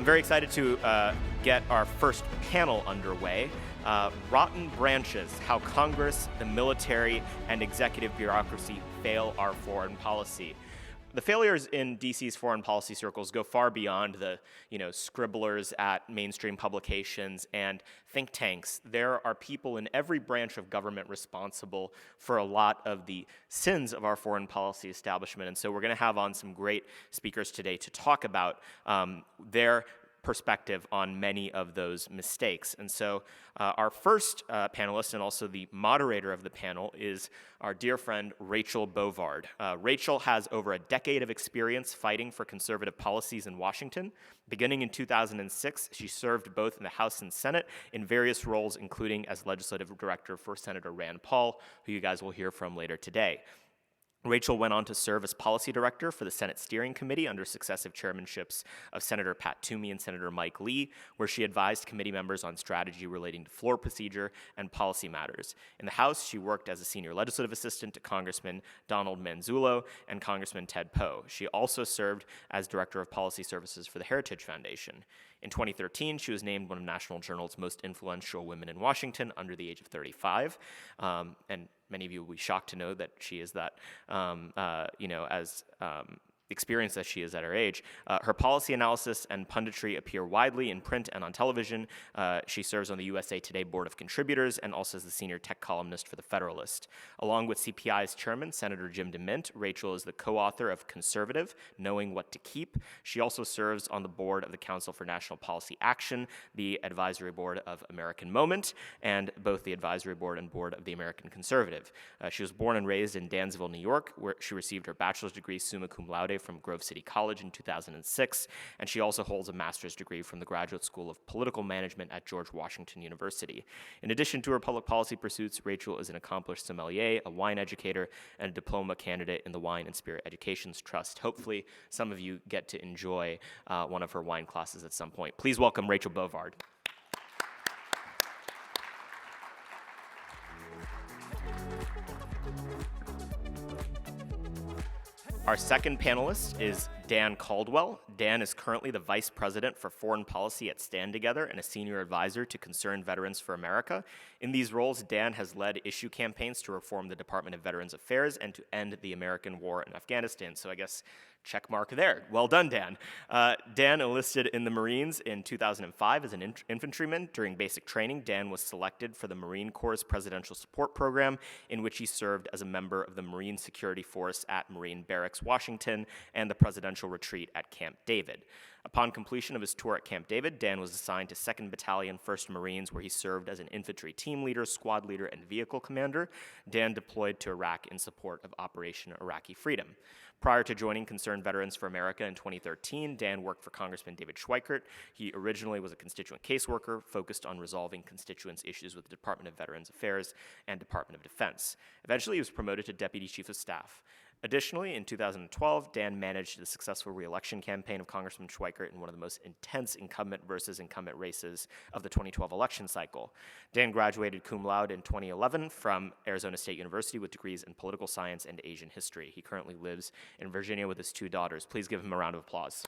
I'm very excited to get our first panel underway. Rotten Branches, How Congress, the Military, and Executive Bureaucracy Fail Our Foreign Policy. The failures in DC's foreign policy circles go far beyond the, scribblers at mainstream publications and think tanks. There are people in every branch of government responsible for a lot of the sins of our foreign policy establishment. And so we're going to have on some great speakers today to talk about their perspective on many of those mistakes. And so our first panelist and also the moderator of the panel is our dear friend Rachel Bovard. Rachel has over a decade of experience fighting for conservative policies in Washington. Beginning in 2006, she served both in the House and Senate in various roles, including as legislative director for Senator Rand Paul, who you guys will hear from later today. Rachel went on to serve as policy director for the Senate Steering Committee under successive chairmanships of Senator Pat Toomey and Senator Mike Lee, where she advised committee members on strategy relating to floor procedure and policy matters. In the House, she worked as a senior legislative assistant to Congressman Donald Manzullo and Congressman Ted Poe. She also served as director of policy services for the Heritage Foundation. In 2013, she was named one of National Journal's most influential women in Washington under the age of 35, and many of you will be shocked to know that she is that, as experienced as she is at her age. Her policy analysis and punditry appear widely in print and on television. She serves on the USA Today Board of Contributors and also as the senior tech columnist for The Federalist. Along with CPI's chairman, Senator Jim DeMint, Rachel is the co-author of Conservative, Knowing What to Keep. She also serves on the board of the Council for National Policy Action, the advisory board of American Moment, and both the advisory board and board of the American Conservative. She was born and raised in Dansville, New York, where she received her bachelor's degree summa cum laude from Grove City College in 2006, and she also holds a master's degree from the Graduate School of Political Management at George Washington University. In addition to her public policy pursuits, Rachel is an accomplished sommelier, a wine educator, and a diploma candidate in the Wine and Spirit Educations Trust. Hopefully, some of you get to enjoy one of her wine classes at some point. Please welcome Rachel Bovard. Our second panelist is Dan Caldwell. Dan is currently the Vice President for Foreign Policy at Stand Together and a Senior Advisor to Concerned Veterans for America. In these roles, Dan has led issue campaigns to reform the Department of Veterans Affairs and to end the American war in Afghanistan. So I guess check mark there. Well done, Dan. Dan enlisted in the Marines in 2005 as an infantryman. During basic training, Dan was selected for the Marine Corps' Presidential Support Program, in which he served as a member of the Marine Security Force at Marine Barracks, Washington, and the Presidential Retreat at Camp David. Upon completion of his tour at Camp David, Dan was assigned to 2nd Battalion, 1st Marines, where he served as an infantry team leader, squad leader, and vehicle commander. Dan deployed to Iraq in support of Operation Iraqi Freedom. Prior to joining Concerned Veterans for America in 2013, Dan worked for Congressman David Schweikert. He originally was a constituent caseworker focused on resolving constituents' issues with the Department of Veterans Affairs and Department of Defense. Eventually, he was promoted to Deputy Chief of Staff. Additionally, in 2012, Dan managed the successful re-election campaign of Congressman Schweikert in one of the most intense incumbent versus incumbent races of the 2012 election cycle. Dan graduated cum laude in 2011 from Arizona State University with degrees in political science and Asian history. He currently lives in Virginia with his 2 daughters. Please give him a round of applause.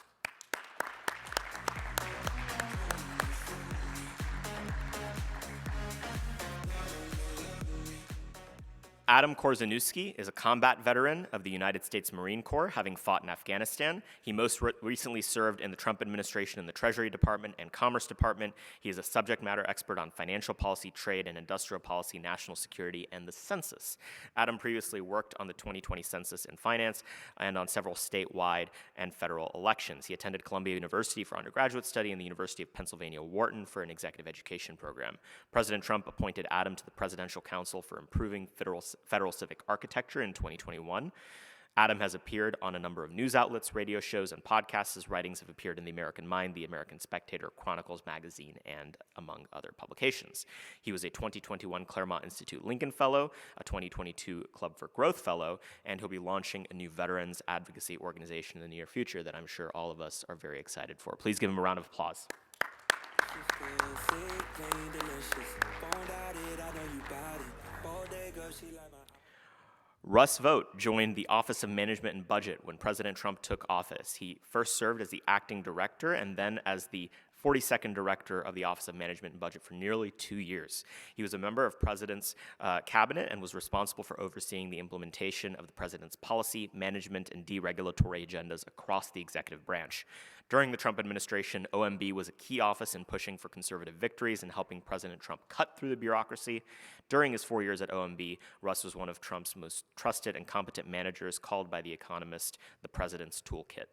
Adam Korzeniewski is a combat veteran of the United States Marine Corps, having fought in Afghanistan. He most recently served in the Trump administration in the Treasury Department and Commerce Department. He is a subject matter expert on financial policy, trade and industrial policy, national security, and the census. Adam previously worked on the 2020 census and finance and on several statewide and federal elections. He attended Columbia University for undergraduate study and the University of Pennsylvania Wharton for an executive education program. President Trump appointed Adam to the Presidential Council for Improving Federal Civic Architecture in 2021. Adam has appeared on a number of news outlets, radio shows, and podcasts. His writings have appeared in The American Mind, The American Spectator, Chronicles Magazine, and among other publications. He was a 2021 Claremont Institute Lincoln Fellow, a 2022 Club for Growth Fellow, and he'll be launching a new veterans advocacy organization in the near future that I'm sure all of us are very excited for. Please give him a round of applause. Russ Vought joined the Office of Management and Budget when President Trump took office. He first served as the acting director and then as the 42nd director of the Office of Management and Budget for nearly 2 years. He was a member of President's cabinet and was responsible for overseeing the implementation of the President's policy, management, and deregulatory agendas across the executive branch. During the Trump administration, OMB was a key office in pushing for conservative victories and helping President Trump cut through the bureaucracy. During his 4 years at OMB, Russ was one of Trump's most trusted and competent managers, called by The Economist the President's Toolkit.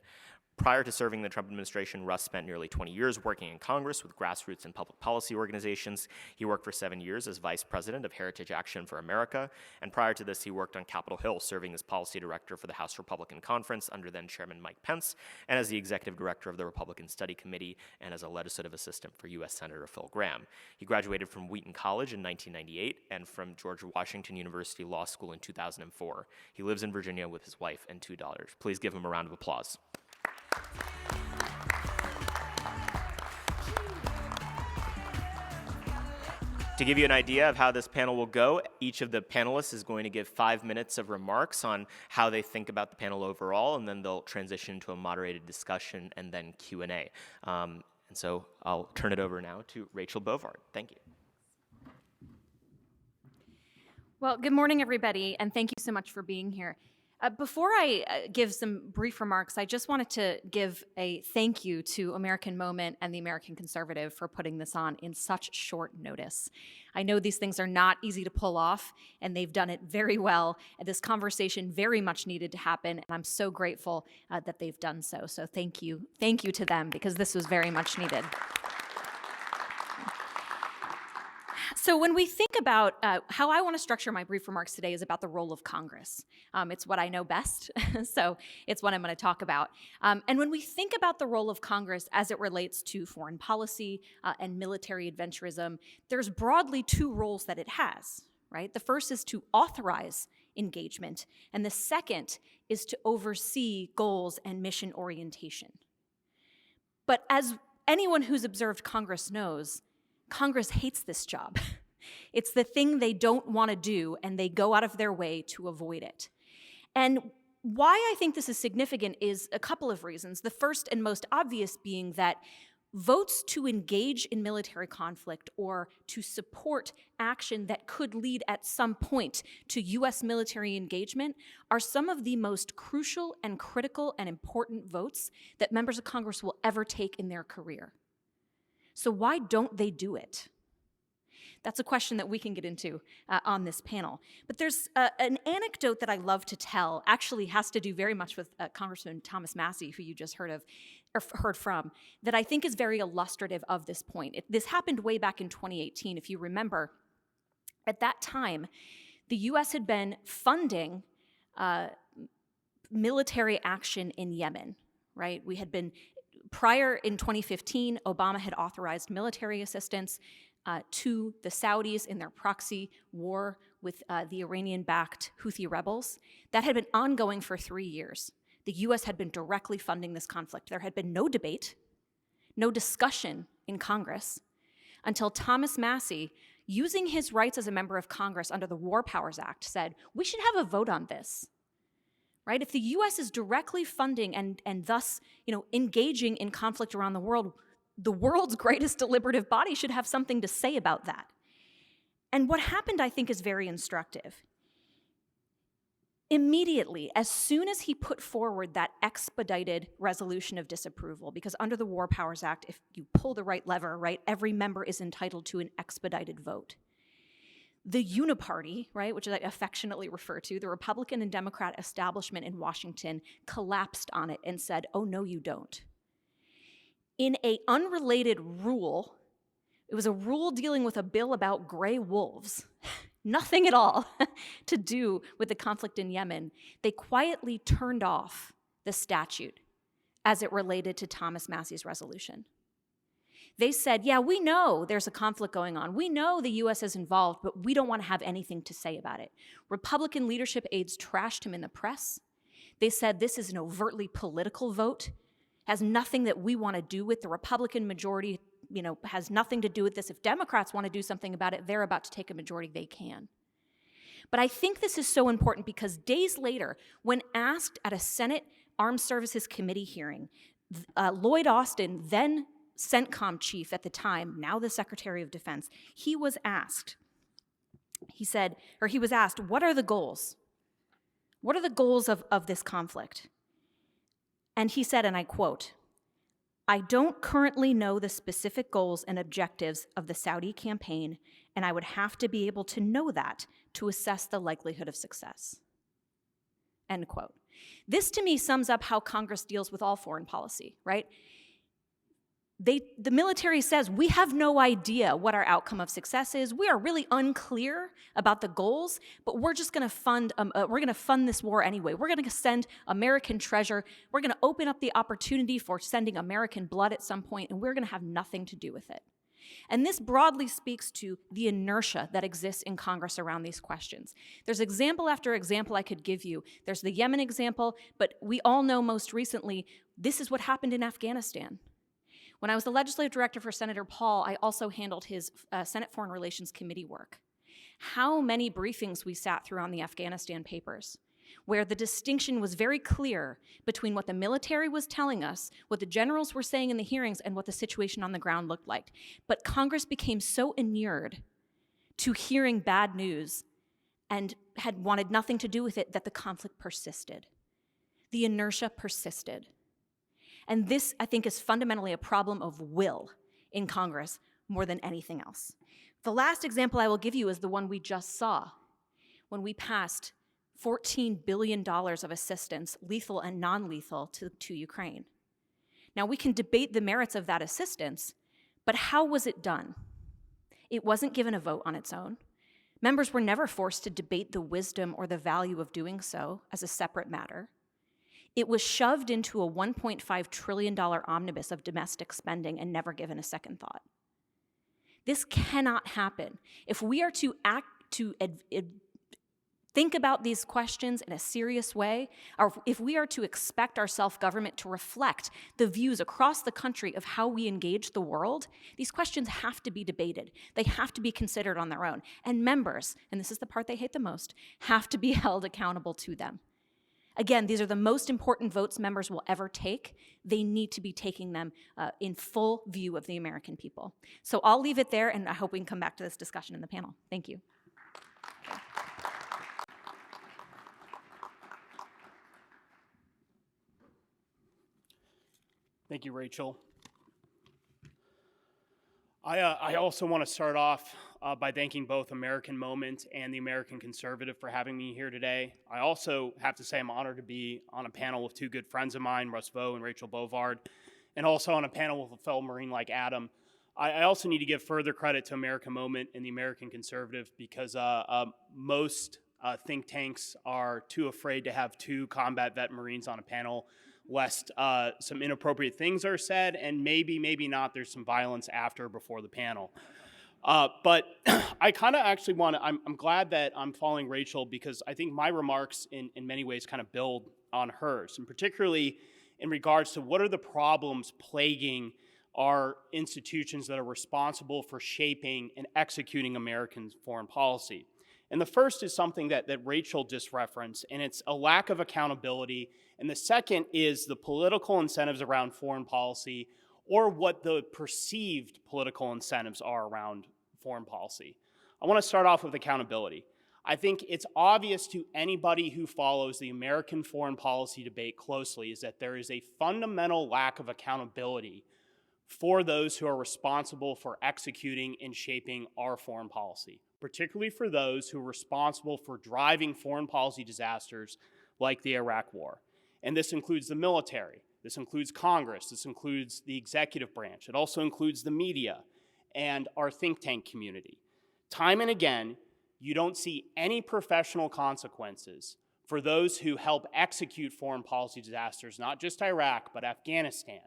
Prior to serving the Trump administration, Russ spent nearly 20 years working in Congress with grassroots and public policy organizations. He worked for 7 years as vice president of Heritage Action for America, and prior to this, he worked on Capitol Hill, serving as policy director for the House Republican Conference under then-Chairman Mike Pence, and as the executive director of the Republican Study Committee, and as a legislative assistant for U.S. Senator Phil Gramm. He graduated from Wheaton College in 1998 and from George Washington University Law School in 2004. He lives in Virginia with his wife and 2 daughters. Please give him a round of applause. To give you an idea of how this panel will go, each of the panelists is going to give 5 minutes of remarks on how they think about the panel overall, and then they'll transition to a moderated discussion and then Q&A. And so I'll turn it over now to Rachel Bovard. Thank you. Well, good morning, everybody, and thank you so much for being here. Before I give some brief remarks, I just wanted to give a thank you to American Moment and the American Conservative for putting this on in such short notice. I know these things are not easy to pull off, and they've done it very well. And this conversation very much needed to happen, and I'm so grateful that they've done so. So thank you to them, because this was very much needed. So when we think about how I want to structure my brief remarks today is about the role of Congress. It's what I know best, so it's what I'm going to talk about. And when we think about the role of Congress as it relates to foreign policy and military adventurism, there's broadly 2 roles that it has, right? The first is to authorize engagement, and the second is to oversee goals and mission orientation. But as anyone who's observed Congress knows, Congress hates this job. It's the thing they don't want to do, and they go out of their way to avoid it. And why I think this is significant is a couple of reasons. The first and most obvious being that votes to engage in military conflict or to support action that could lead at some point to U.S. military engagement are some of the most crucial and critical and important votes that members of Congress will ever take in their career. So why don't they do it? That's a question that we can get into on this panel. But there's an anecdote that I love to tell, actually has to do very much with Congressman Thomas Massie, who you just heard from, that I think is very illustrative of this point. This happened way back in 2018, if you remember. At that time, the U.S. had been funding military action in Yemen, right? We had been prior in 2015, Obama had authorized military assistance to the Saudis in their proxy war with the Iranian-backed Houthi rebels. That had been ongoing for 3 years. The U.S. had been directly funding this conflict. There had been no debate, no discussion in Congress until Thomas Massie, using his rights as a member of Congress under the War Powers Act, said, we should have a vote on this. Right? If the U.S. is directly funding and thus, engaging in conflict around the world's greatest deliberative body should have something to say about that. And what happened, I think, is very instructive. Immediately, as soon as he put forward that expedited resolution of disapproval, because under the War Powers Act, if you pull the right lever, right, every member is entitled to an expedited vote. The uniparty, right, which I affectionately refer to, the Republican and Democrat establishment in Washington collapsed on it and said, oh, no, you don't. In an unrelated rule, it was a rule dealing with a bill about gray wolves, nothing at all to do with the conflict in Yemen, they quietly turned off the statute as it related to Thomas Massie's resolution. They said, yeah, we know there's a conflict going on. We know the U.S. is involved, but we don't want to have anything to say about it. Republican leadership aides trashed him in the press. They said this is an overtly political vote, has nothing that we want to do with. The Republican majority, has nothing to do with this. If Democrats want to do something about it, they're about to take a majority, they can. But I think this is so important because days later, when asked at a Senate Armed Services Committee hearing, Lloyd Austin, then CENTCOM chief at the time, now the Secretary of Defense, he was asked, what are the goals? What are the goals of this conflict? And he said, and I quote, "I don't currently know the specific goals and objectives of the Saudi campaign, and I would have to be able to know that to assess the likelihood of success." End quote. This to me sums up how Congress deals with all foreign policy, right? The military says, we have no idea what our outcome of success is. We are really unclear about the goals, but we're just going to fund this war anyway. We're going to send American treasure. We're going to open up the opportunity for sending American blood at some point, and we're going to have nothing to do with it. And this broadly speaks to the inertia that exists in Congress around these questions. There's example after example I could give you. There's the Yemen example, but we all know most recently, this is what happened in Afghanistan. When I was the legislative director for Senator Paul, I also handled his Senate Foreign Relations Committee work. How many briefings we sat through on the Afghanistan papers, where the distinction was very clear between what the military was telling us, what the generals were saying in the hearings, and what the situation on the ground looked like. But Congress became so inured to hearing bad news and had wanted nothing to do with it that the conflict persisted. The inertia persisted. And this, I think, is fundamentally a problem of will in Congress more than anything else. The last example I will give you is the one we just saw when we passed $14 billion of assistance, lethal and non-lethal, to Ukraine. Now, we can debate the merits of that assistance, but how was it done? It wasn't given a vote on its own. Members were never forced to debate the wisdom or the value of doing so as a separate matter. It was shoved into a $1.5 trillion omnibus of domestic spending and never given a second thought. This cannot happen. If we are to think about these questions in a serious way, or if we are to expect our self-government to reflect the views across the country of how we engage the world, these questions have to be debated. They have to be considered on their own. And members, and this is the part they hate the most, have to be held accountable to them. Again, these are the most important votes members will ever take. They need to be taking them in full view of the American people. So I'll leave it there, and I hope we can come back to this discussion in the panel. Thank you. Thank you, Rachel. I also want to start off by thanking both American Moment and the American Conservative for having me here today. I also have to say I'm honored to be on a panel with two good friends of mine, Russ Vought and Rachel Bovard, and also on a panel with a fellow Marine like Adam. I also need to give further credit to American Moment and the American Conservative because most think tanks are too afraid to have two combat vet Marines on a panel lest some inappropriate things are said, and maybe not, there's some violence after or before the panel. But I kind of actually want to, I'm glad that I'm following Rachel because I think my remarks in many ways kind of build on hers, and particularly in regards to what are the problems plaguing our institutions that are responsible for shaping and executing American foreign policy. And the first is something that Rachel just referenced, and it's a lack of accountability. And the second is the political incentives around foreign policy, or what the perceived political incentives are around foreign policy. I want to start off with accountability. I think it's obvious to anybody who follows the American foreign policy debate closely is that there is a fundamental lack of accountability for those who are responsible for executing and shaping our foreign policy, particularly for those who are responsible for driving foreign policy disasters like the Iraq War. And this includes the military, this includes Congress, this includes the executive branch, it also includes the media and our think tank community. Time and again, you don't see any professional consequences for those who help execute foreign policy disasters, not just Iraq, but Afghanistan,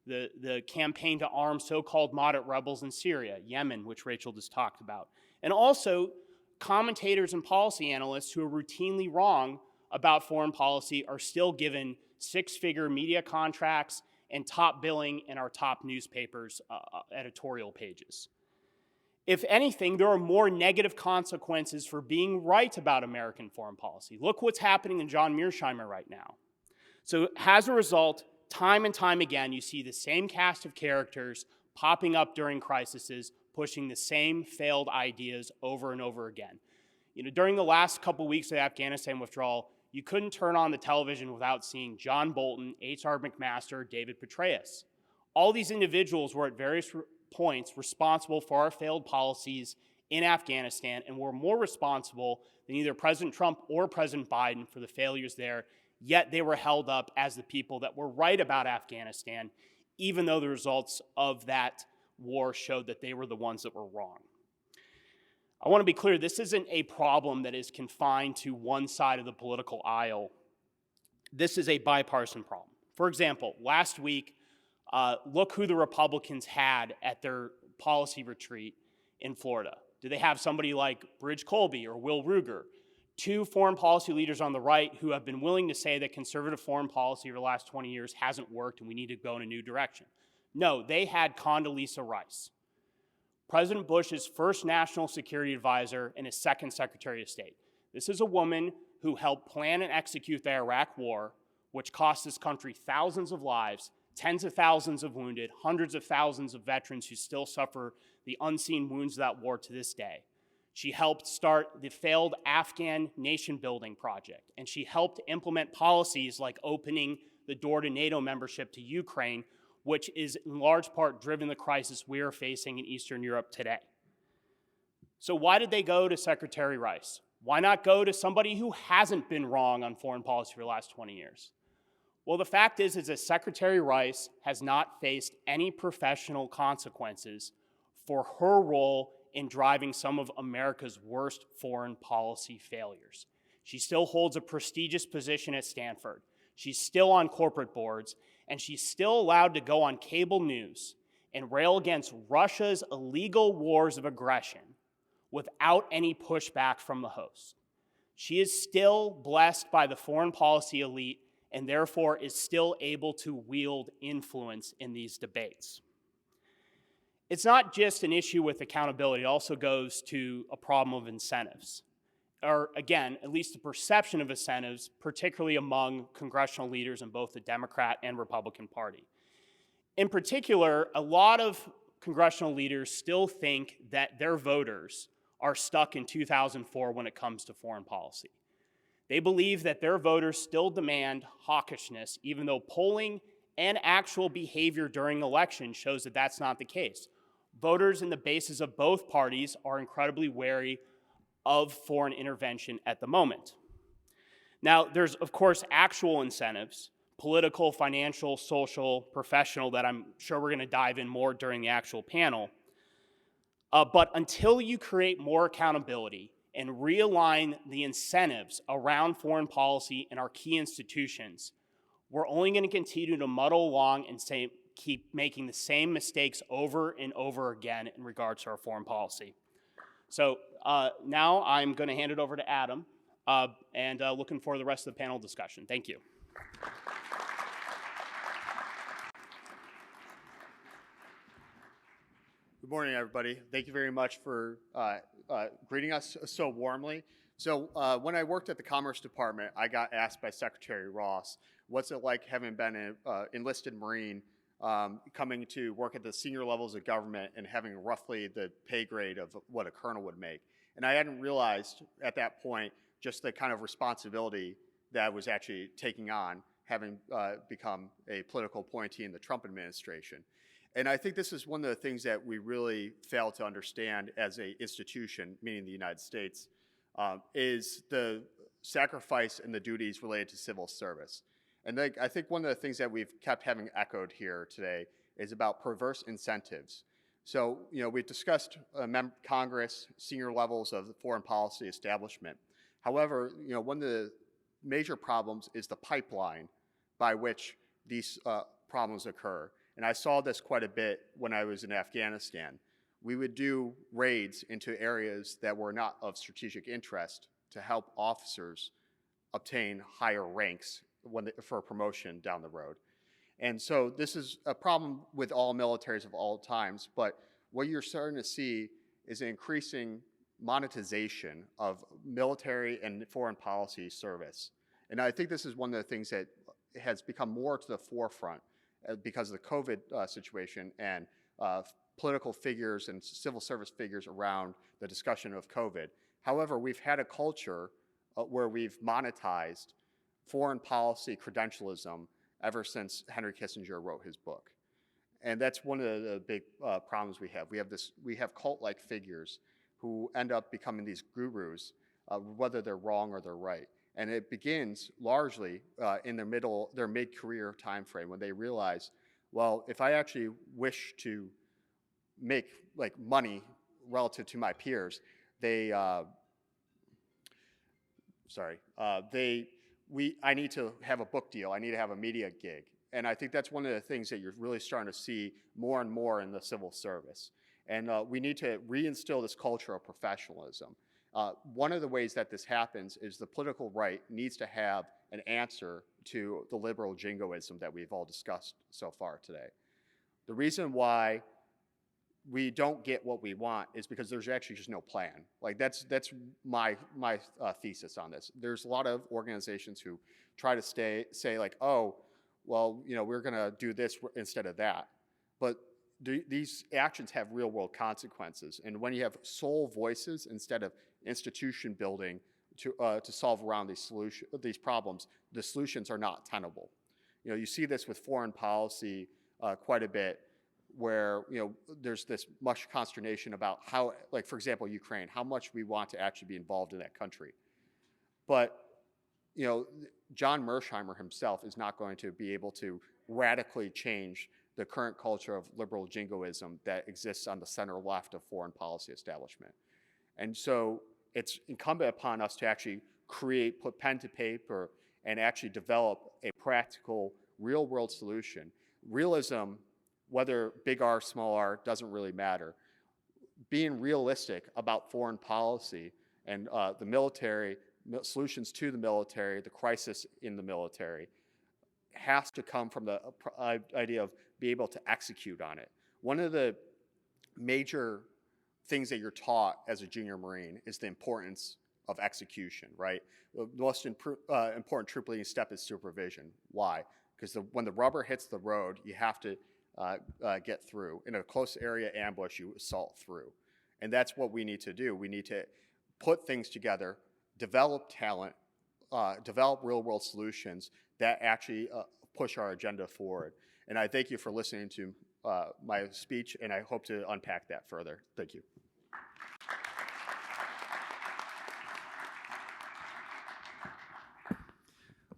the campaign to arm so-called moderate rebels in Syria, Yemen, which Rachel just talked about, and also commentators and policy analysts who are routinely wrong about foreign policy are still given six-figure media contracts and top billing in our top newspapers' editorial pages. If anything, there are more negative consequences for being right about American foreign policy. Look what's happening in John Mearsheimer right now. So as a result, time and time again, you see the same cast of characters popping up during crises, pushing the same failed ideas over and over again. During the last couple weeks of the Afghanistan withdrawal, you couldn't turn on the television without seeing John Bolton, H.R. McMaster, David Petraeus. All these individuals were at various points responsible for our failed policies in Afghanistan and were more responsible than either President Trump or President Biden for the failures there, yet they were held up as the people that were right about Afghanistan, even though the results of that war showed that they were the ones that were wrong. I want to be clear, this isn't a problem that is confined to one side of the political aisle. This is a bipartisan problem. For example, last week, look who the Republicans had at their policy retreat in Florida. Do they have somebody like Bridge Colby or Will Ruger, two foreign policy leaders on the right who have been willing to say that conservative foreign policy over the last 20 years hasn't worked and we need to go in a new direction? No, they had Condoleezza Rice, President Bush's first national security advisor and his second Secretary of State. This is a woman who helped plan and execute the Iraq War, which cost this country thousands of lives, tens of thousands of wounded, hundreds of thousands of veterans who still suffer the unseen wounds of that war to this day. She helped start the failed Afghan nation-building project, and she helped implement policies like opening the door to NATO membership to Ukraine, which is in large part driven the crisis we are facing in Eastern Europe today. So why did they go to Secretary Rice? Why not go to somebody who hasn't been wrong on foreign policy for the last 20 years? Well, the fact is that Secretary Rice has not faced any professional consequences for her role in driving some of America's worst foreign policy failures. She still holds a prestigious position at Stanford. She's still on corporate boards, and she's still allowed to go on cable news and rail against Russia's illegal wars of aggression without any pushback from the host. She is still blessed by the foreign policy elite and therefore is still able to wield influence in these debates. It's not just an issue with accountability, it also goes to a problem of incentives. Or again, at least the perception of incentives, particularly among congressional leaders in both the Democrat and Republican Party. In particular, a lot of congressional leaders still think that their voters are stuck in 2004 when it comes to foreign policy. They believe that their voters still demand hawkishness, even though polling and actual behavior during elections shows that that's not the case. Voters in the bases of both parties are incredibly wary of foreign intervention at the moment. Now, there's, of course, actual incentives, political, financial, social, professional, that I'm sure we're going to dive in more during the actual panel. But until you create more accountability and realign the incentives around foreign policy and our key institutions, we're only going to continue to muddle along and keep making the same mistakes over and over again in regards to our foreign policy. So now I'm going to hand it over to Adam, and looking for the rest of the panel discussion. Thank you. Good morning, everybody. Thank you very much for greeting us so warmly. So when I worked at the Commerce Department, I got asked by Secretary Ross, what's it like having been an enlisted Marine coming to work at the senior levels of government and having roughly the pay grade of what a colonel would make. And I hadn't realized at that point just the kind of responsibility that I was actually taking on, having become a political appointee in the Trump administration. And I think this is one of the things that we really fail to understand as an institution, meaning the United States, is the sacrifice and the duties related to civil service. And I think one of the things that we've kept having echoed here today is about perverse incentives. So, we've discussed Congress, senior levels of the foreign policy establishment. However, one of the major problems is the pipeline by which these problems occur. And I saw this quite a bit when I was in Afghanistan. We would do raids into areas that were not of strategic interest to help officers obtain higher ranks for promotion down the road. And so this is a problem with all militaries of all times, but what you're starting to see is an increasing monetization of military and foreign policy service. And I think this is one of the things that has become more to the forefront because of the COVID situation and political figures and civil service figures around the discussion of COVID. However, we've had a culture where we've monetized foreign policy credentialism ever since Henry Kissinger wrote his book. And that's one of the big problems we have. We have cult-like figures who end up becoming these gurus, whether they're wrong or they're right. And it begins largely in their mid-career time frame when they realize, well, if I actually wish to make like money relative to my peers, I need to have a book deal. I need to have a media gig. And I think that's one of the things that you're really starting to see more and more in the civil service. And we need to reinstill this culture of professionalism. One of the ways that this happens is the political right needs to have an answer to the liberal jingoism that we've all discussed so far today. The reason why we don't get what we want is because there's actually just no plan. Like that's my thesis on this. There's a lot of organizations who try to say like, oh, well, we're gonna do this instead of that. But these actions have real world consequences. And when you have sole voices instead of institution building to solve around these problems, the solutions are not tenable. You see this with foreign policy quite a bit, where there's this much consternation about how, like for example, Ukraine, how much we want to actually be involved in that country. But John Mersheimer himself is not going to be able to radically change the current culture of liberal jingoism that exists on the center left of foreign policy establishment. And so it's incumbent upon us to actually put pen to paper and actually develop a practical, real world solution. Realism, whether big R, small r, doesn't really matter. Being realistic about foreign policy and the military, solutions to the military, the crisis in the military, has to come from the idea of being able to execute on it. One of the major things that you're taught as a junior Marine is the importance of execution, right? The most important troop leading step is supervision. Why? Because when the rubber hits the road, you have to get through. In a close area ambush, you assault through. And that's what we need to do. We need to put things together, develop talent, develop real world solutions that actually push our agenda forward. And I thank you for listening to my speech, and I hope to unpack that further. Thank you.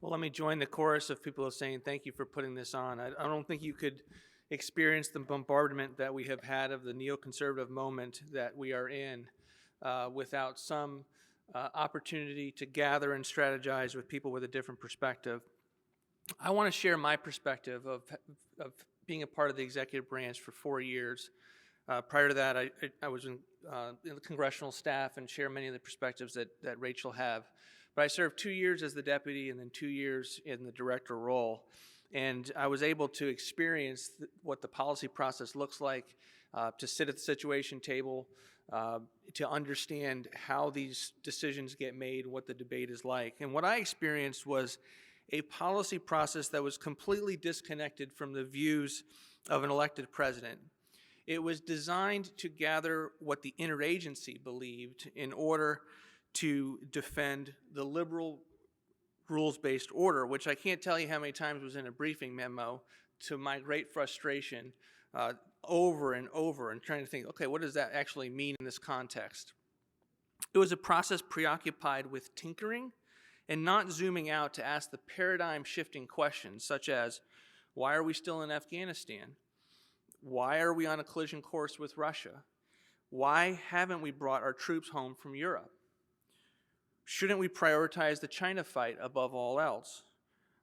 Well, let me join the chorus of people saying thank you for putting this on. I don't think you could experience the bombardment that we have had of the neoconservative moment that we are in without some opportunity to gather and strategize with people with a different perspective. I want to share my perspective of being a part of the executive branch for 4 years. Prior to that, I was in the congressional staff and share many of the perspectives that Rachel have. But I served 2 years as the deputy and then 2 years in the director role. And I was able to experience what the policy process looks like, to sit at the situation table, to understand how these decisions get made, what the debate is like. And what I experienced was a policy process that was completely disconnected from the views of an elected president. It was designed to gather what the interagency believed in order to defend the liberal rules-based order, which I can't tell you how many times was in a briefing memo, to my great frustration, over and over, and trying to think, okay, what does that actually mean in this context? It was a process preoccupied with tinkering and not zooming out to ask the paradigm-shifting questions, such as, why are we still in Afghanistan? Why are we on a collision course with Russia? Why haven't we brought our troops home from Europe? Shouldn't we prioritize the China fight above all else?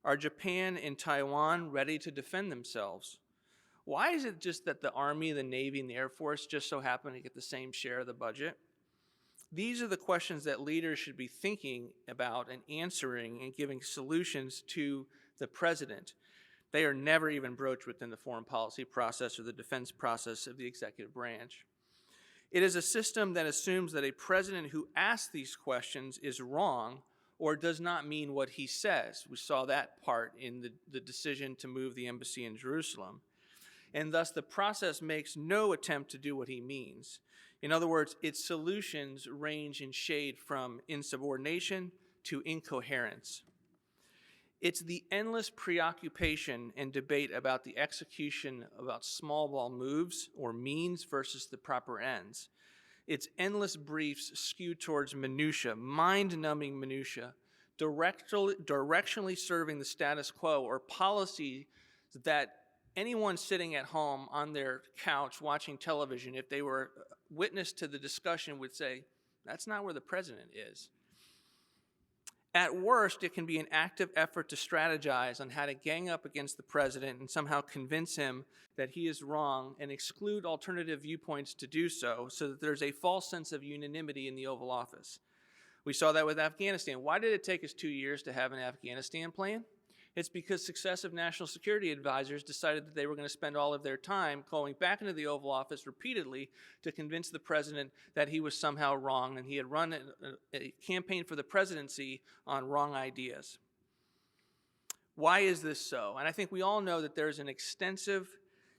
Are Japan and Taiwan ready to defend themselves? Why is it just that the Army, the Navy, and the Air Force just so happen to get the same share of the budget? These are the questions that leaders should be thinking about and answering and giving solutions to the president. They are never even broached within the foreign policy process or the defense process of the executive branch. It is a system that assumes that a president who asks these questions is wrong or does not mean what he says. We saw that part in the decision to move the embassy in Jerusalem. And thus the process makes no attempt to do what he means. In other words, its solutions range in shade from insubordination to incoherence. It's the endless preoccupation and debate about the execution about small ball moves or means versus the proper ends. It's endless briefs skewed towards minutia, mind-numbing minutia, directionally serving the status quo or policy that anyone sitting at home on their couch watching television, if they were witness to the discussion, would say, that's not where the president is. At worst, it can be an active effort to strategize on how to gang up against the president and somehow convince him that he is wrong and exclude alternative viewpoints to do so that there's a false sense of unanimity in the Oval Office. We saw that with Afghanistan. Why did it take us 2 years to have an Afghanistan plan? It's because successive national security advisors decided that they were going to spend all of their time going back into the Oval Office repeatedly to convince the president that he was somehow wrong and he had run a campaign for the presidency on wrong ideas. Why is this so? And I think we all know that there's an extensive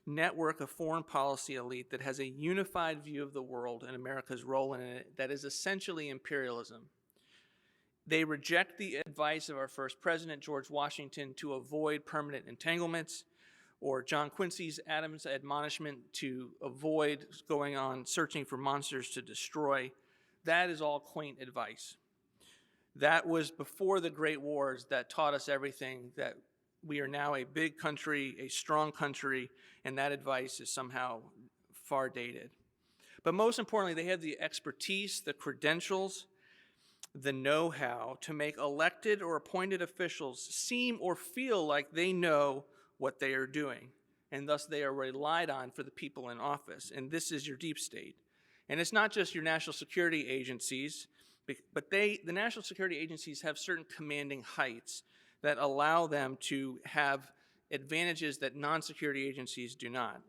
network of foreign policy elite that has a unified view of the world and America's role in it that is essentially imperialism. They reject the advice of our first president, George Washington, to avoid permanent entanglements, or John Quincy Adams' admonishment to avoid going on searching for monsters to destroy. That is all quaint advice. That was before the Great Wars that taught us everything, that we are now a big country, a strong country, and that advice is somehow far dated. But most importantly, they have the expertise, the credentials, the know-how to make elected or appointed officials seem or feel like they know what they are doing, and thus they are relied on for the people in office. And this is your deep state. And it's not just your national security agencies, but the national security agencies have certain commanding heights that allow them to have advantages that non-security agencies do not.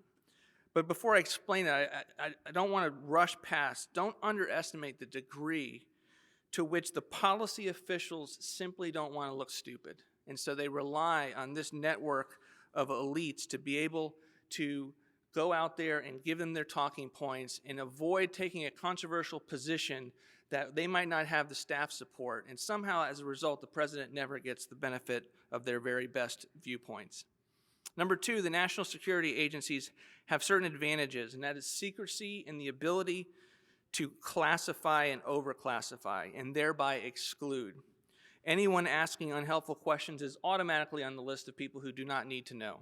But before I explain that, I don't want to rush past. Don't underestimate the degree to which the policy officials simply don't want to look stupid. And so they rely on this network of elites to be able to go out there and give them their talking points and avoid taking a controversial position that they might not have the staff support. And somehow, as a result, the president never gets the benefit of their very best viewpoints. Number two, the national security agencies have certain advantages, and that is secrecy and the ability to classify and overclassify and thereby exclude. Anyone asking unhelpful questions is automatically on the list of people who do not need to know.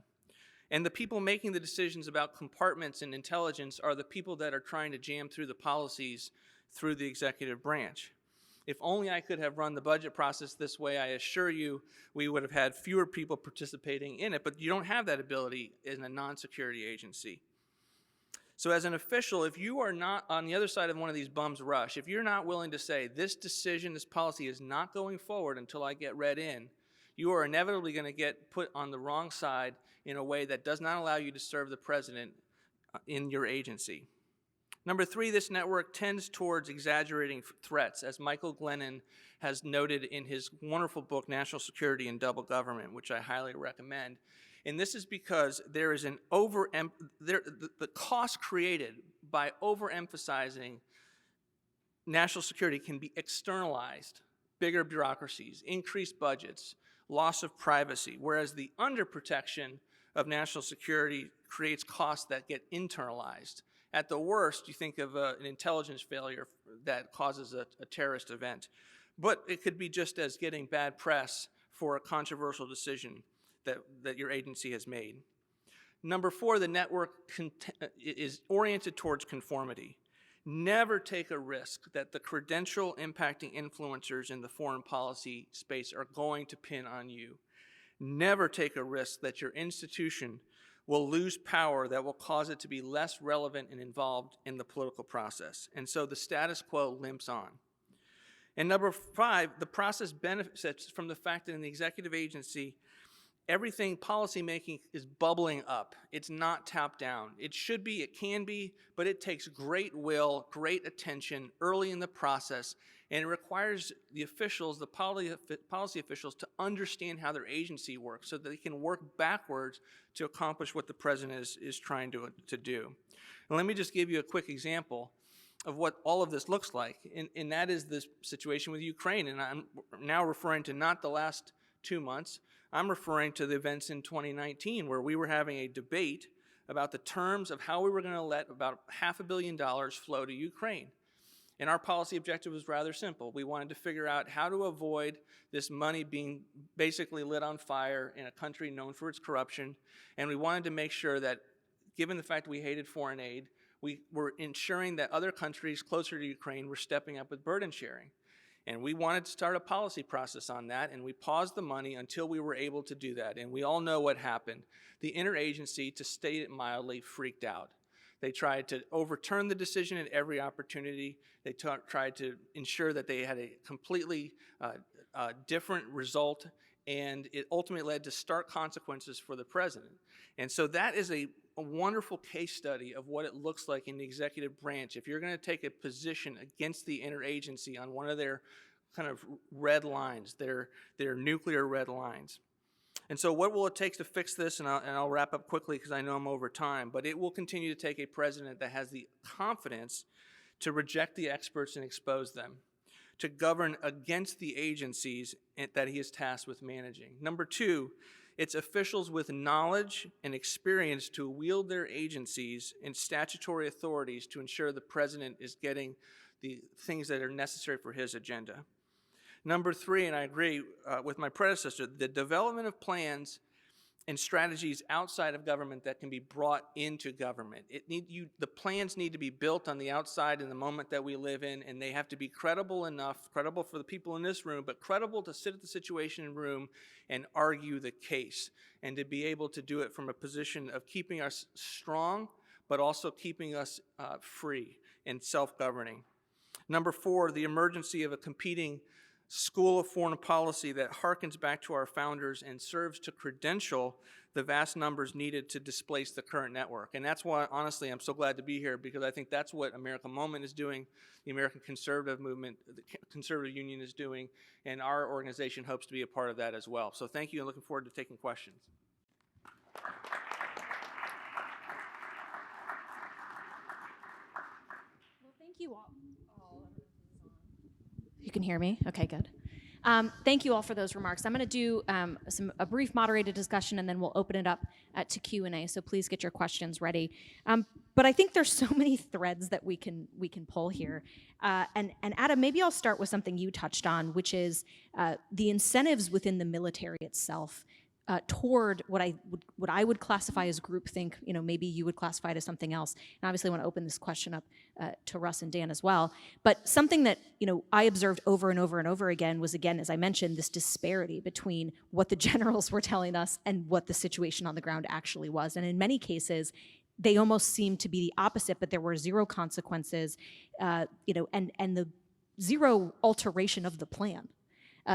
And the people making the decisions about compartments and intelligence are the people that are trying to jam through the policies through the executive branch. If only I could have run the budget process this way, I assure you we would have had fewer people participating in it, but you don't have that ability in a non-security agency. So as an official, if you are not on the other side of one of these bums rush, if you're not willing to say, this decision, this policy is not going forward until I get read in, you are inevitably going to get put on the wrong side in a way that does not allow you to serve the president in your agency. Number three, this network tends towards exaggerating threats, as Michael Glennon has noted in his wonderful book, National Security and Double Government, which I highly recommend. And this is because there is the cost created by overemphasizing national security can be externalized, bigger bureaucracies, increased budgets, loss of privacy, whereas the underprotection of national security creates costs that get internalized. At the worst, you think of an intelligence failure that causes a terrorist event. But it could be just as getting bad press for a controversial decision that your agency has made. Number four, the network is oriented towards conformity. Never take a risk that the credential impacting influencers in the foreign policy space are going to pin on you. Never take a risk that your institution will lose power that will cause it to be less relevant and involved in the political process. And so the status quo limps on. And number five, the process benefits from the fact that in the executive agency, everything policymaking is bubbling up. It's not top down. It should be, it can be, but it takes great will, great attention early in the process, and it requires the officials, the policy officials, to understand how their agency works so that they can work backwards to accomplish what the president is trying to do. And let me just give you a quick example of what all of this looks like, and that is this situation with Ukraine. And I'm now referring to not the last 2 months, I'm referring to the events in 2019 where we were having a debate about the terms of how we were going to let about $500 million flow to Ukraine. And our policy objective was rather simple. We wanted to figure out how to avoid this money being basically lit on fire in a country known for its corruption. And we wanted to make sure that, given the fact that we hated foreign aid, we were ensuring that other countries closer to Ukraine were stepping up with burden sharing. And we wanted to start a policy process on that, and we paused the money until we were able to do that. And we all know what happened. The interagency, to state it mildly, freaked out. They tried to overturn the decision at every opportunity. They tried to ensure that they had a completely different result, and it ultimately led to stark consequences for the president. And so that is a wonderful case study of what it looks like in the executive branch. If you're going to take a position against the interagency on one of their kind of red lines, their nuclear red lines. And so what will it take to fix this? And I'll wrap up quickly because I know I'm over time, but it will continue to take a president that has the confidence to reject the experts and expose them, to govern against the agencies that he is tasked with managing. Number two, it's officials with knowledge and experience to wield their agencies and statutory authorities to ensure the president is getting the things that are necessary for his agenda. Number three, and I agree with my predecessor, the development of plans and strategies outside of government that can be brought into government. The plans need to be built on the outside in the moment that we live in, and they have to be credible enough, credible for the people in this room, but credible to sit at the Situation Room and argue the case, and to be able to do it from a position of keeping us strong, but also keeping us free and self-governing. Number four, the emergency of a competing school of foreign policy that harkens back to our founders and serves to credential the vast numbers needed to displace the current network. And that's why, honestly, I'm so glad to be here, because I think that's what American Moment is doing, the American Conservative Movement, the Conservative Union is doing, and our organization hopes to be a part of that as well. So thank you, and looking forward to taking questions. Well, thank you all. You can hear me? Okay, good. Thank you all for those remarks. I'm going to do a brief moderated discussion, and then we'll open it up to Q&A. So please get your questions ready. But I think there's so many threads that we can pull here. And Adam, maybe I'll start with something you touched on, which is the incentives within the military itself toward what I would classify as groupthink. You know, maybe you would classify it as something else. And obviously, I want to open this question up to Russ and Dan as well. But something that I observed over and over and over again was, again, as I mentioned, this disparity between what the generals were telling us and what the situation on the ground actually was. And in many cases, they almost seemed to be the opposite. But there were zero consequences, and the zero alteration of the plan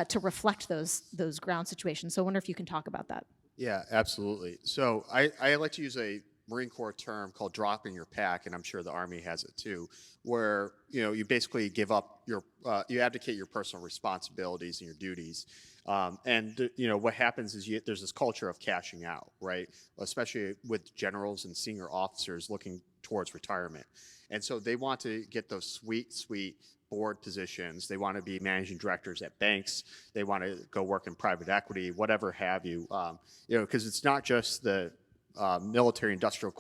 to reflect those ground situations. So I wonder if you can talk about that. Yeah, absolutely. So I like to use a Marine Corps term called dropping your pack, and I'm sure the Army has it too, where you basically give up you abdicate your personal responsibilities and your duties, and what happens is there's this culture of cashing out, right? Especially with generals and senior officers looking towards retirement, and so they want to get those sweet board positions. They want to be managing directors at banks. They want to go work in private equity, whatever have you. Because it's not just the military-industrial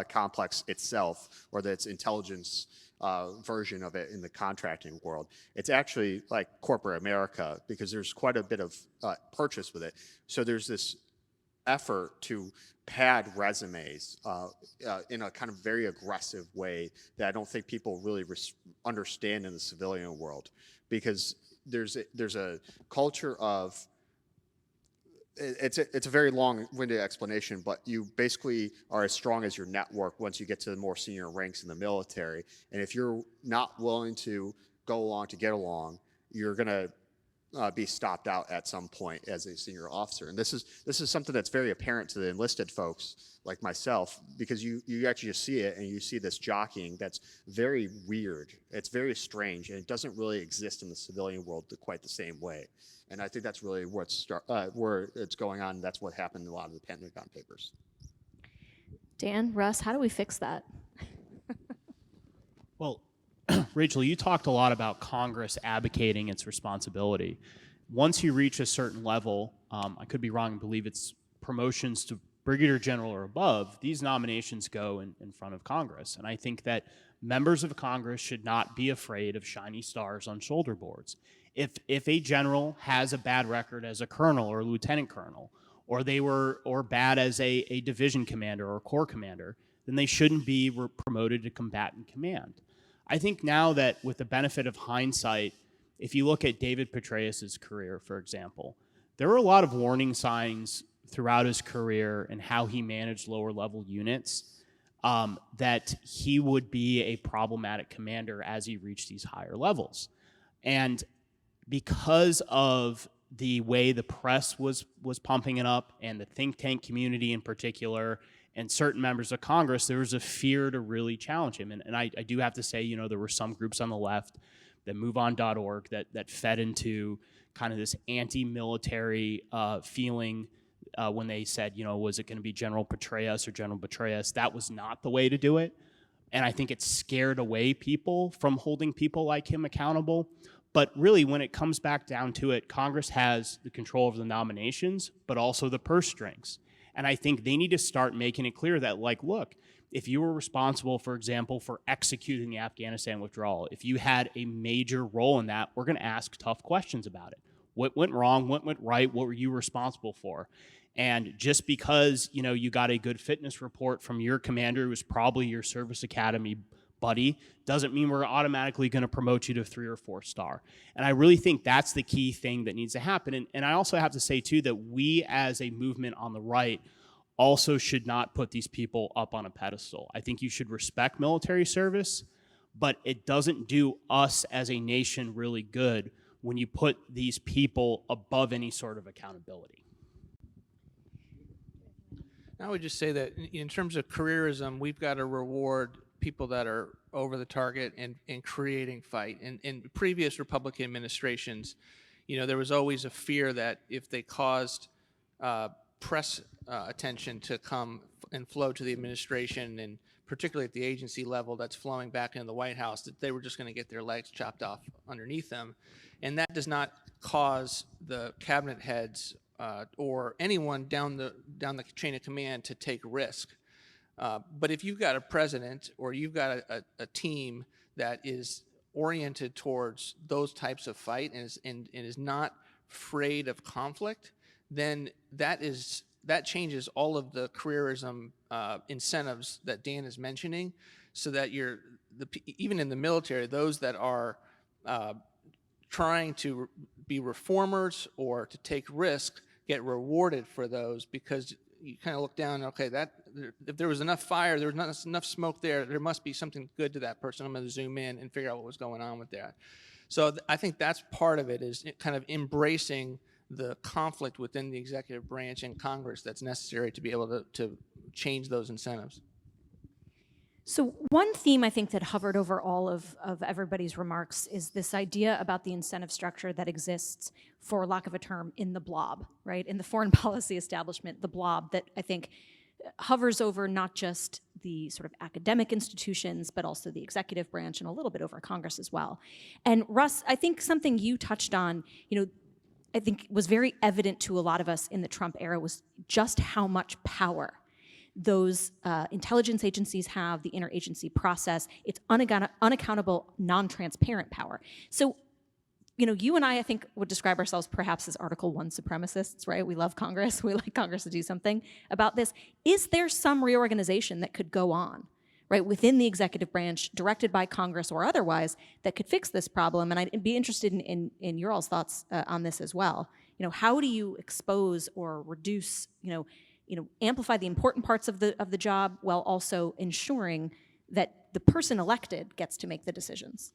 complex itself, or its intelligence version of it in the contracting world. It's actually like corporate America, because there's quite a bit of purchase with it. So there's this effort to pad resumes in a kind of very aggressive way that I don't think people really understand in the civilian world, because there's a culture of it's a very long-winded explanation, but you basically are as strong as your network once you get to the more senior ranks in the military. And if you're not willing to go along to get along, you're going to be stopped out at some point as a senior officer. And this is something that's very apparent to the enlisted folks like myself, because you actually just see it, and you see this jockeying that's very weird. It's very strange, and it doesn't really exist in the civilian world quite the same way. And I think that's really where it's going on. And that's what happened in a lot of the Pentagon Papers. Dan, Russ, how do we fix that? Well, Rachel, you talked a lot about Congress abdicating its responsibility. Once you reach a certain level, I could be wrong, I believe it's promotions to brigadier general or above, these nominations go in front of Congress. And I think that members of Congress should not be afraid of shiny stars on shoulder boards. If a general has a bad record as a colonel or a lieutenant colonel, or bad as a division commander or corps commander, then they shouldn't be promoted to combatant command. I think now that with the benefit of hindsight, if you look at David Petraeus's career, for example, there were a lot of warning signs throughout his career and how he managed lower level units that he would be a problematic commander as he reached these higher levels. And because of the way the press was pumping it up, and the think tank community in particular, and certain members of Congress, there was a fear to really challenge him. And I do have to say, there were some groups on the left, that MoveOn.org, that fed into kind of this anti-military feeling when they said, was it going to be General Petraeus or General Petraeus? That was not the way to do it. And I think it scared away people from holding people like him accountable. But really, when it comes back down to it, Congress has the control of the nominations, but also the purse strings. And I think they need to start making it clear that, look, if you were responsible, for example, for executing the Afghanistan withdrawal, if you had a major role in that, we're going to ask tough questions about it. What went wrong? What went right? What were you responsible for? And just because, you got a good fitness report from your commander, who was probably your service academy buddy, doesn't mean we're automatically going to promote you to 3 or 4 star. And I really think that's the key thing that needs to happen. And I also have to say, too, that we as a movement on the right also should not put these people up on a pedestal. I think you should respect military service, but it doesn't do us as a nation really good when you put these people above any sort of accountability. I would just say that in terms of careerism, we've got to reward people that are over the target and creating fight. In previous Republican administrations, there was always a fear that if they caused press attention to come and flow to the administration, and particularly at the agency level that's flowing back into the White House, that they were just going to get their legs chopped off underneath them. And that does not cause the cabinet heads or anyone down the chain of command to take risk. But if you've got a president or you've got a team that is oriented towards those types of fight and is not afraid of conflict, then that changes all of the careerism incentives that Dan is mentioning, so that even in the military, those that are trying to be reformers or to take risks get rewarded for those, because you kind of look down, okay, if there was enough fire, there was not enough smoke there must be something good to that person. I'm going to zoom in and figure out what was going on with that. So I think that's part of it, is kind of embracing the conflict within the executive branch and Congress that's necessary to be able to change those incentives. So one theme I think that hovered over all of everybody's remarks is this idea about the incentive structure that exists, for lack of a term, in the blob, right? In the foreign policy establishment, the blob that I think hovers over not just the sort of academic institutions, but also the executive branch and a little bit over Congress as well. And Russ, I think something you touched on, I think was very evident to a lot of us in the Trump era, was just how much power those intelligence agencies have, the interagency process. It's unaccountable, non-transparent power. So, you and I think, would describe ourselves perhaps as Article 1 supremacists, right? We love Congress. We like Congress to do something about this. Is there some reorganization that could go on, right, within the executive branch, directed by Congress or otherwise, that could fix this problem? And I'd be interested in your all's thoughts on this as well. How do you expose or reduce, amplify the important parts of the job while also ensuring that the person elected gets to make the decisions?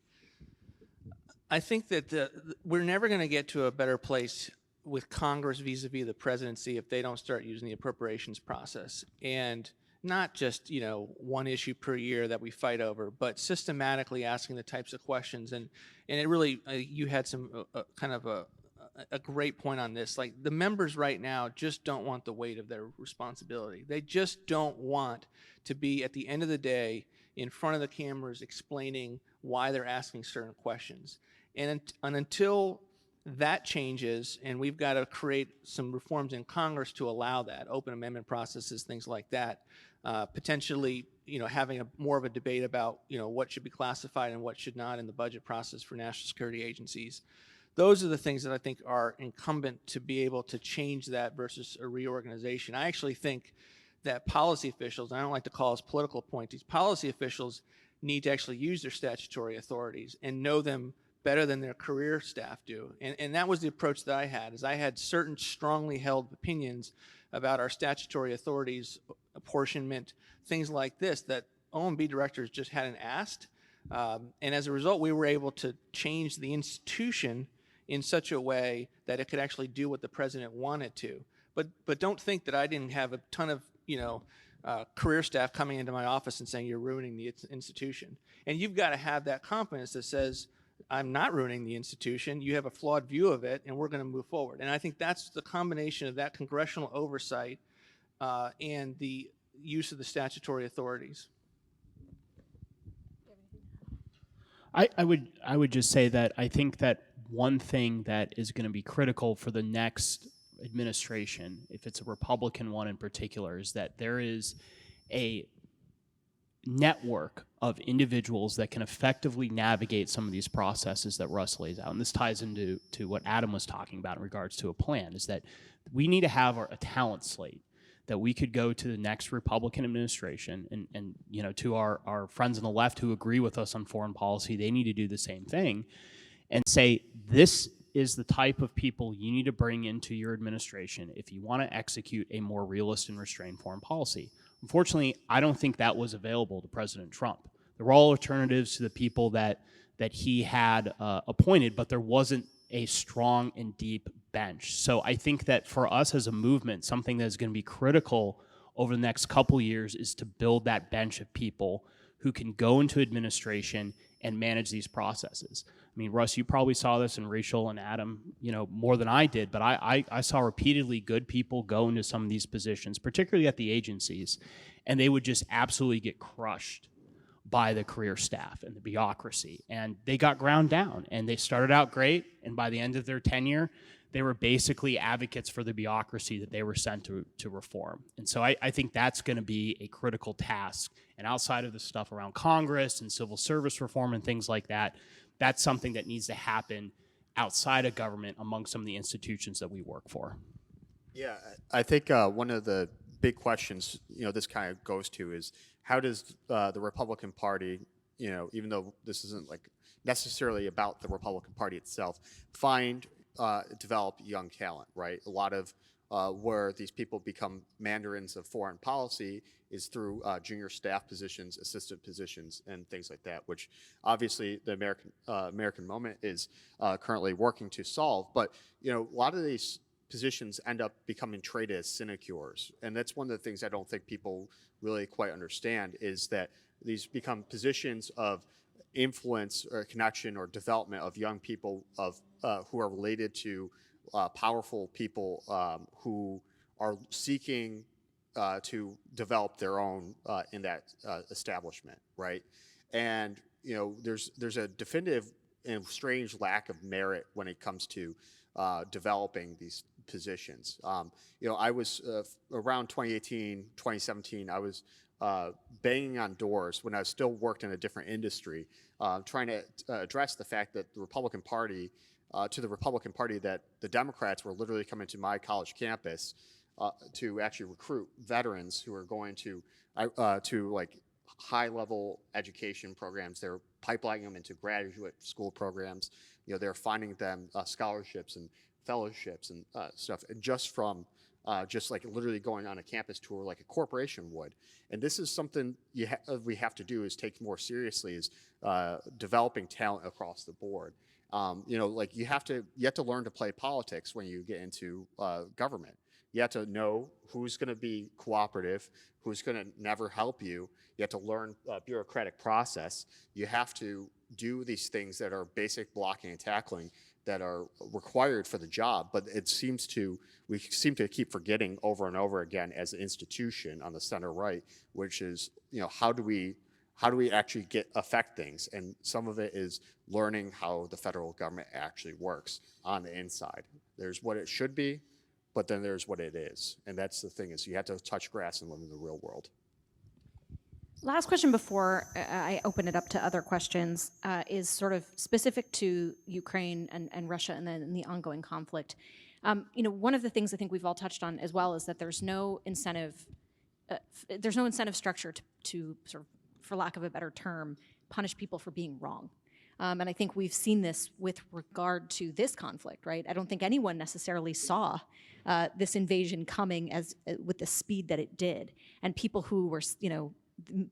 I think that we're never going to get to a better place with Congress vis-a-vis the presidency if they don't start using the appropriations process, and not just one issue per year that we fight over, but systematically asking the types of questions. And it really you had some kind of a great point on this. Like, the members right now just don't want the weight of their responsibility. They just don't want to be at the end of the day in front of the cameras explaining why they're asking certain questions. And until that changes, and we've got to create some reforms in Congress to allow that, open amendment processes, things like that, potentially, having more of a debate about, what should be classified and what should not in the budget process for national security agencies. Those are the things that I think are incumbent to be able to change that versus a reorganization. I actually think that policy officials, and I don't like to call us political appointees, policy officials need to actually use their statutory authorities and know them better than their career staff do. And that was the approach that I had, is I had certain strongly held opinions about our statutory authorities, apportionment, things like this, that OMB directors just hadn't asked. And as a result, we were able to change the institution in such a way that it could actually do what the president wanted to. But don't think that I didn't have a ton of career staff coming into my office and saying you're ruining the institution. And you've got to have that confidence that says, I'm not ruining the institution. You have a flawed view of it, and we're going to move forward. And I think that's the combination of that congressional oversight and the use of the statutory authorities. I would just say that I think that one thing that is going to be critical for the next administration, if it's a Republican one in particular, is that there is a network of individuals that can effectively navigate some of these processes that Russ lays out. And this ties into what Adam was talking about in regards to a plan, is that we need to have a talent slate that we could go to the next Republican administration and to our friends on the left who agree with us on foreign policy, they need to do the same thing and say, this is the type of people you need to bring into your administration if you want to execute a more realist and restrained foreign policy. Unfortunately, I don't think that was available to President Trump. There were all alternatives to the people that he had appointed, but there wasn't a strong and deep bench. So I think that for us as a movement, something that is going to be critical over the next couple years is to build that bench of people who can go into administration and manage these processes. I mean, Russ, you probably saw this, and Rachel and Adam, more than I did, but I saw repeatedly good people go into some of these positions, particularly at the agencies, and they would just absolutely get crushed by the career staff and the bureaucracy. And they got ground down, and they started out great, and by the end of their tenure, they were basically advocates for the bureaucracy that they were sent to reform. And so I think that's going to be a critical task. And outside of the stuff around Congress and civil service reform and things like that, that's something that needs to happen outside of government among some of the institutions that we work for. Yeah, I think one of the big questions, this kind of goes to is, how does the Republican Party, even though this isn't like necessarily about the Republican Party itself, develop young talent, right? A lot of where these people become mandarins of foreign policy is through junior staff positions, assistant positions, and things like that, which obviously the American Moment is currently working to solve. But a lot of these positions end up becoming traded as sinecures, and that's one of the things I don't think people really quite understand, is that these become positions of influence or connection or development of young people who are related to powerful people who are seeking to develop their own in that establishment, right? And there's a definitive and strange lack of merit when it comes to developing these positions. I was around 2018, 2017. I was banging on doors when I still worked in a different industry, trying to address the fact that the Republican Party, that the Democrats were literally coming to my college campus to actually recruit veterans who are going to like high-level education programs. They're pipelining them into graduate school programs. They're finding them scholarships and fellowships and stuff, and just from just like literally going on a campus tour like a corporation would. And this is something we have to do, is take more seriously, is developing talent across the board. Like you have to learn to play politics when you get into government. You have to know who's going to be cooperative, who's going to never help you. You have to learn bureaucratic process. You have to do these things that are basic blocking and tackling that are required for the job. But we seem to keep forgetting over and over again as an institution on the center right, which is, how do we actually affect things? And some of it is learning how the federal government actually works on the inside. There's what it should be, but then there's what it is. And that's the thing, is you have to touch grass and live in the real world. Last question before I open it up to other questions is sort of specific to Ukraine and Russia and then the ongoing conflict. One of the things I think we've all touched on as well is that there's no incentive structure to sort of, for lack of a better term, punish people for being wrong. And I think we've seen this with regard to this conflict, right? I don't think anyone necessarily saw this invasion coming with the speed that it did. And people who were,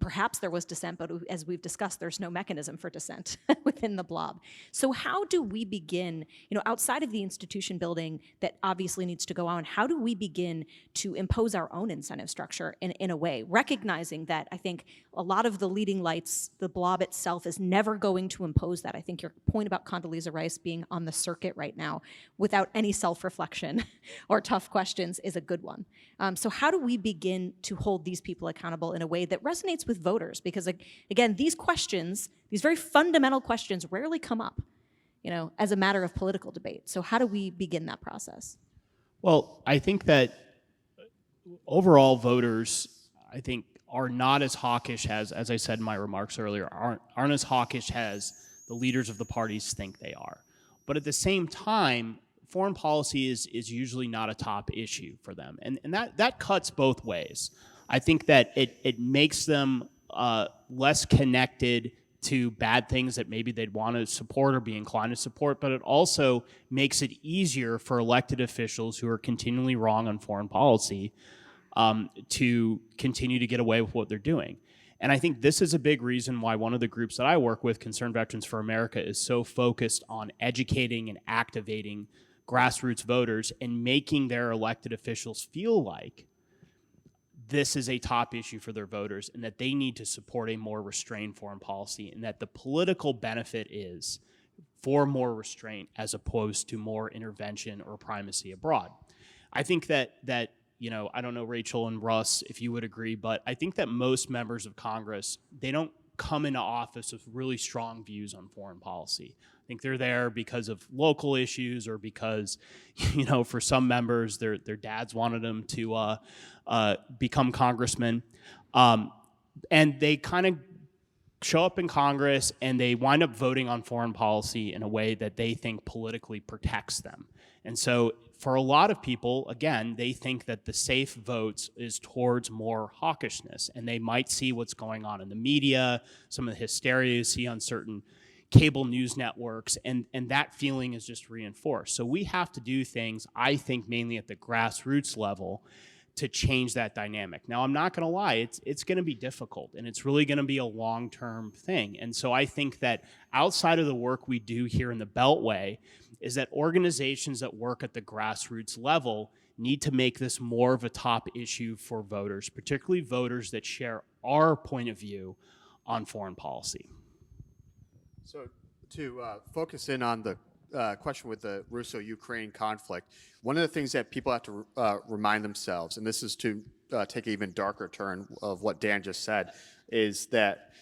perhaps there was dissent, but as we've discussed, there's no mechanism for dissent within the blob. So how do we begin, outside of the institution building that obviously needs to go on, how do we begin to impose our own incentive structure in a way, recognizing that I think a lot of the leading lights, the blob itself is never going to impose that. I think your point about Condoleezza Rice being on the circuit right now without any self-reflection or tough questions is a good one. So how do we begin to hold these people accountable in a way that resonates with voters? Because again, these questions, these very fundamental questions rarely come up, as a matter of political debate. So how do we begin that process? Well, I think that overall voters, are not as hawkish as I said in my remarks earlier, aren't as hawkish as the leaders of the parties think they are. But at the same time, foreign policy is usually not a top issue for them. And that cuts both ways. I think that it makes them less connected to bad things that maybe they'd want to support or be inclined to support, but it also makes it easier for elected officials who are continually wrong on foreign policy to continue to get away with what they're doing. And I think this is a big reason why one of the groups that I work with, Concerned Veterans for America, is so focused on educating and activating grassroots voters and making their elected officials feel like this is a top issue for their voters and that they need to support a more restrained foreign policy, and that the political benefit is for more restraint as opposed to more intervention or primacy abroad. I think that I don't know, Rachel and Russ, if you would agree, but I think that most members of Congress, they don't come into office with really strong views on foreign policy. I think they're there because of local issues or because, for some members, their dads wanted them to become congressmen. And they kind of show up in Congress and they wind up voting on foreign policy in a way that they think politically protects them. And so for a lot of people, again, they think that the safe votes is towards more hawkishness, and they might see what's going on in the media, some of the hysteria you see on certain cable news networks, and that feeling is just reinforced. So we have to do things, I think, mainly at the grassroots level to change that dynamic. Now, I'm not going to lie, it's going to be difficult, and it's really going to be a long-term thing. And so I think that outside of the work we do here in the Beltway is that organizations that work at the grassroots level need to make this more of a top issue for voters, particularly voters that share our point of view on foreign policy. So to focus in on the question with the Russo-Ukraine conflict, one of the things that people have to remind themselves, and this is to take an even darker turn of what Dan just said, is that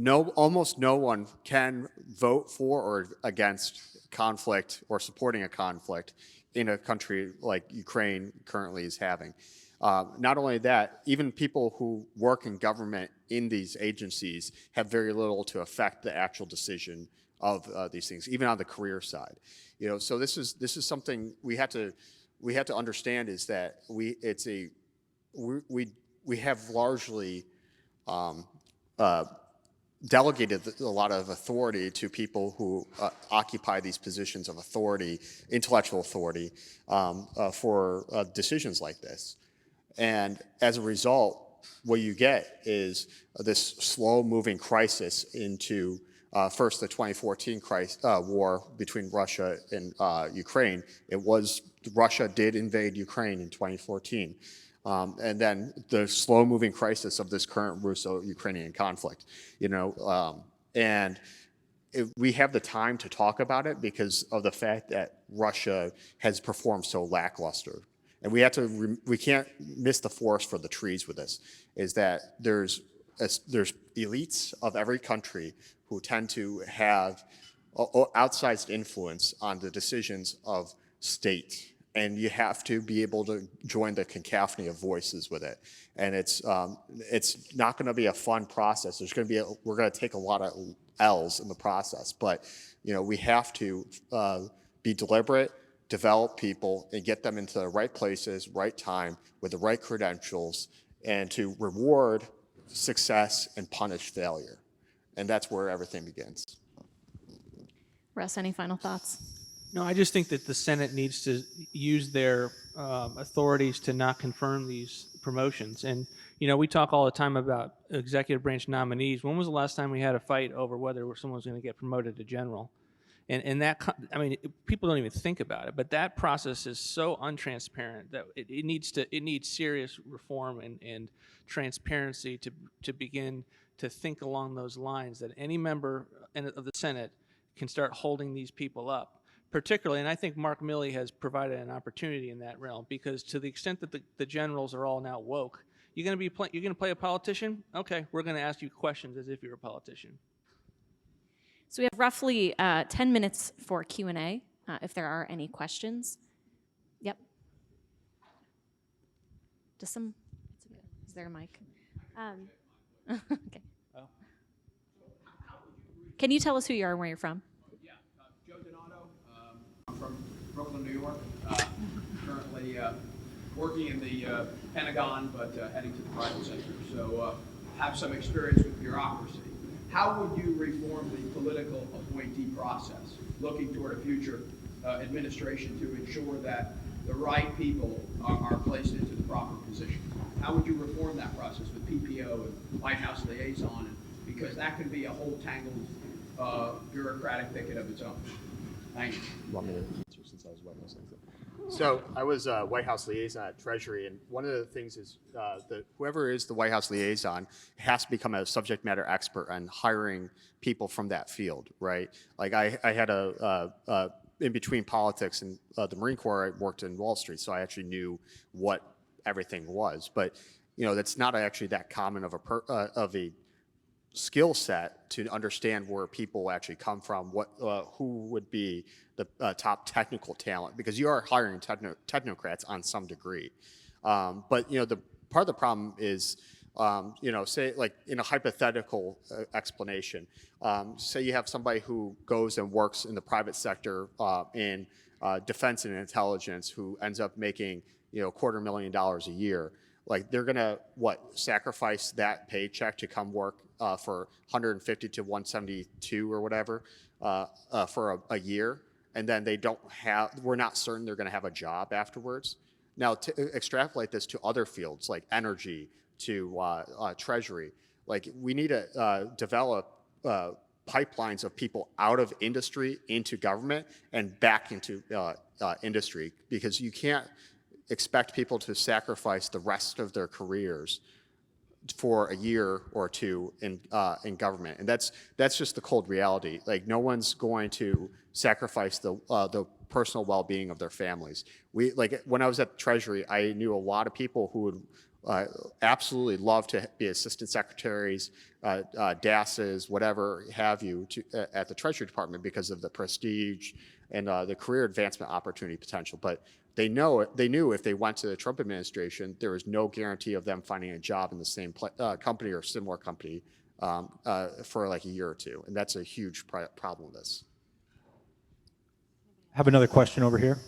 almost no one can vote for or against conflict or supporting a conflict in a country like Ukraine currently is having. Not only that, even people who work in government in these agencies have very little to affect the actual decision of these things, even on the career side. So this is something we have to understand, is that we have largely delegated a lot of authority to people who occupy these positions of authority, intellectual authority, for decisions like this. And as a result, what you get is this slow-moving crisis into first the 2014 war between Russia and Ukraine. It was Russia did invade Ukraine in 2014. And then the slow-moving crisis of this current Russo-Ukrainian conflict, we have the time to talk about it because of the fact that Russia has performed so lackluster. And we can't miss the forest for the trees with this, is that there's elites of every country who tend to have outsized influence on the decisions of state. And you have to be able to join the cacophony of voices with it. And it's not going to be a fun process. We're going to take a lot of L's in the process, but we have to be deliberate, develop people, and get them into the right places, right time, with the right credentials, and to reward success and punish failure. And that's where everything begins. Russ, any final thoughts? No, I just think that the Senate needs to use their authorities to not confirm these promotions. And, we talk all the time about executive branch nominees. When was the last time we had a fight over whether someone was going to get promoted to general? And that, people don't even think about it, but that process is so untransparent that it needs serious reform and transparency to begin to think along those lines, that any member of the Senate can start holding these people up. Particularly, and I think Mark Milley has provided an opportunity in that realm, because to the extent that the generals are all now woke, you're going to play a politician? Okay, we're going to ask you questions as if you're a politician. So we have roughly 10 minutes for Q&A, if there are any questions. Yep. Is there a mic? Okay. Can you tell us who you are and where you're from? Joe Donato. I'm from Brooklyn, New York. Currently working in the Pentagon, but heading to the private sector. So have some experience with bureaucracy. How would you reform the political appointee process, looking toward a future administration to ensure that the right people are placed into the proper position? How would you reform that process with PPO and White House liaison? Because that could be a whole tangled bureaucratic thicket of its own. Thank you. You want me to answer since I was White House liaison? So I was White House liaison at Treasury, and one of the things is whoever is the White House liaison has to become a subject matter expert on hiring people from that field, right? Like I had in between politics and the Marine Corps, I worked in Wall Street, so I actually knew what everything was. But that's not actually that common of a skill set to understand where people actually come from, who would be the top technical talent, because you are hiring technocrats on some degree. But the part of the problem is, say like in a hypothetical explanation, say you have somebody who goes and works in the private sector in defense and intelligence, who ends up making $250,000 a year. Like they're gonna sacrifice that paycheck to come work for 150 to 172 or whatever for a year, and then we're not certain they're going to have a job afterwards. Now, to extrapolate this to other fields like energy, to Treasury, like we need to develop pipelines of people out of industry into government and back into industry, because you can't expect people to sacrifice the rest of their careers for a year or two in government, and that's just the cold reality. Like no one's going to sacrifice the personal well-being of their families. When I was at the Treasury, I knew a lot of people who would absolutely love to be assistant secretaries, DASs, whatever have you, at the Treasury Department because of the prestige and the career advancement opportunity potential. But they knew if they went to the Trump administration, there was no guarantee of them finding a job in the same company or similar company for like a year or two. And that's a huge problem with this. Have another question over here.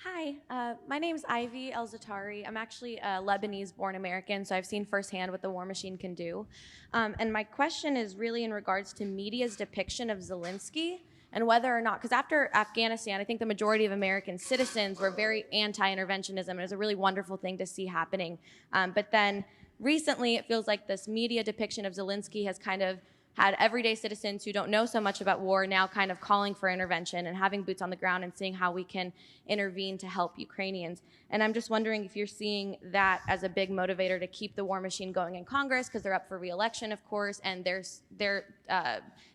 Hi, my name is Ivy El-Zatari. I'm actually a Lebanese-born American, so I've seen firsthand what the war machine can do. And my question is really in regards to media's depiction of Zelensky and whether or not, because after Afghanistan, I think the majority of American citizens were very anti-interventionism. It was a really wonderful thing to see happening. But then recently, it feels like this media depiction of Zelensky has kind of had everyday citizens who don't know so much about war now kind of calling for intervention and having boots on the ground and seeing how we can intervene to help Ukrainians. And I'm just wondering if you're seeing that as a big motivator to keep the war machine going in Congress, because they're up for re-election, of course, and their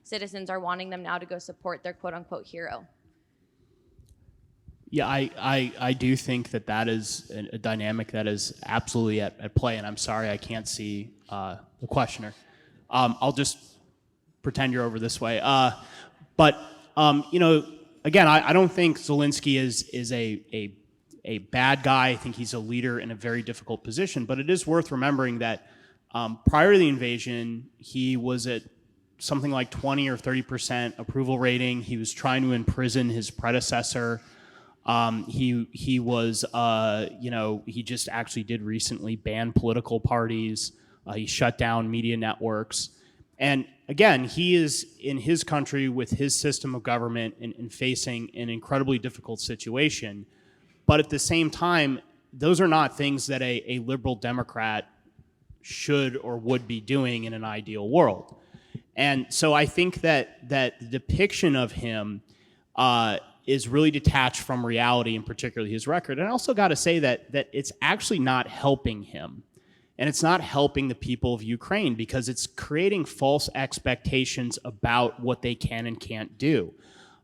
citizens are wanting them now to go support their quote-unquote hero. Yeah, I do think that is a dynamic that is absolutely at play, and I'm sorry I can't see the questioner. I'll just pretend you're over this way. But again, I don't think Zelensky is a bad guy. I think he's a leader in a very difficult position. But it is worth remembering that prior to the invasion, he was at something like 20 or 30% approval rating. He was trying to imprison his predecessor. He was, he just actually did recently ban political parties. He shut down media networks. And again, he is in his country with his system of government and facing an incredibly difficult situation. But at the same time, those are not things that a liberal Democrat should or would be doing in an ideal world. And so I think that the depiction of him is really detached from reality, and particularly his record. And I also got to say that it's actually not helping him. And it's not helping the people of Ukraine because it's creating false expectations about what they can and can't do.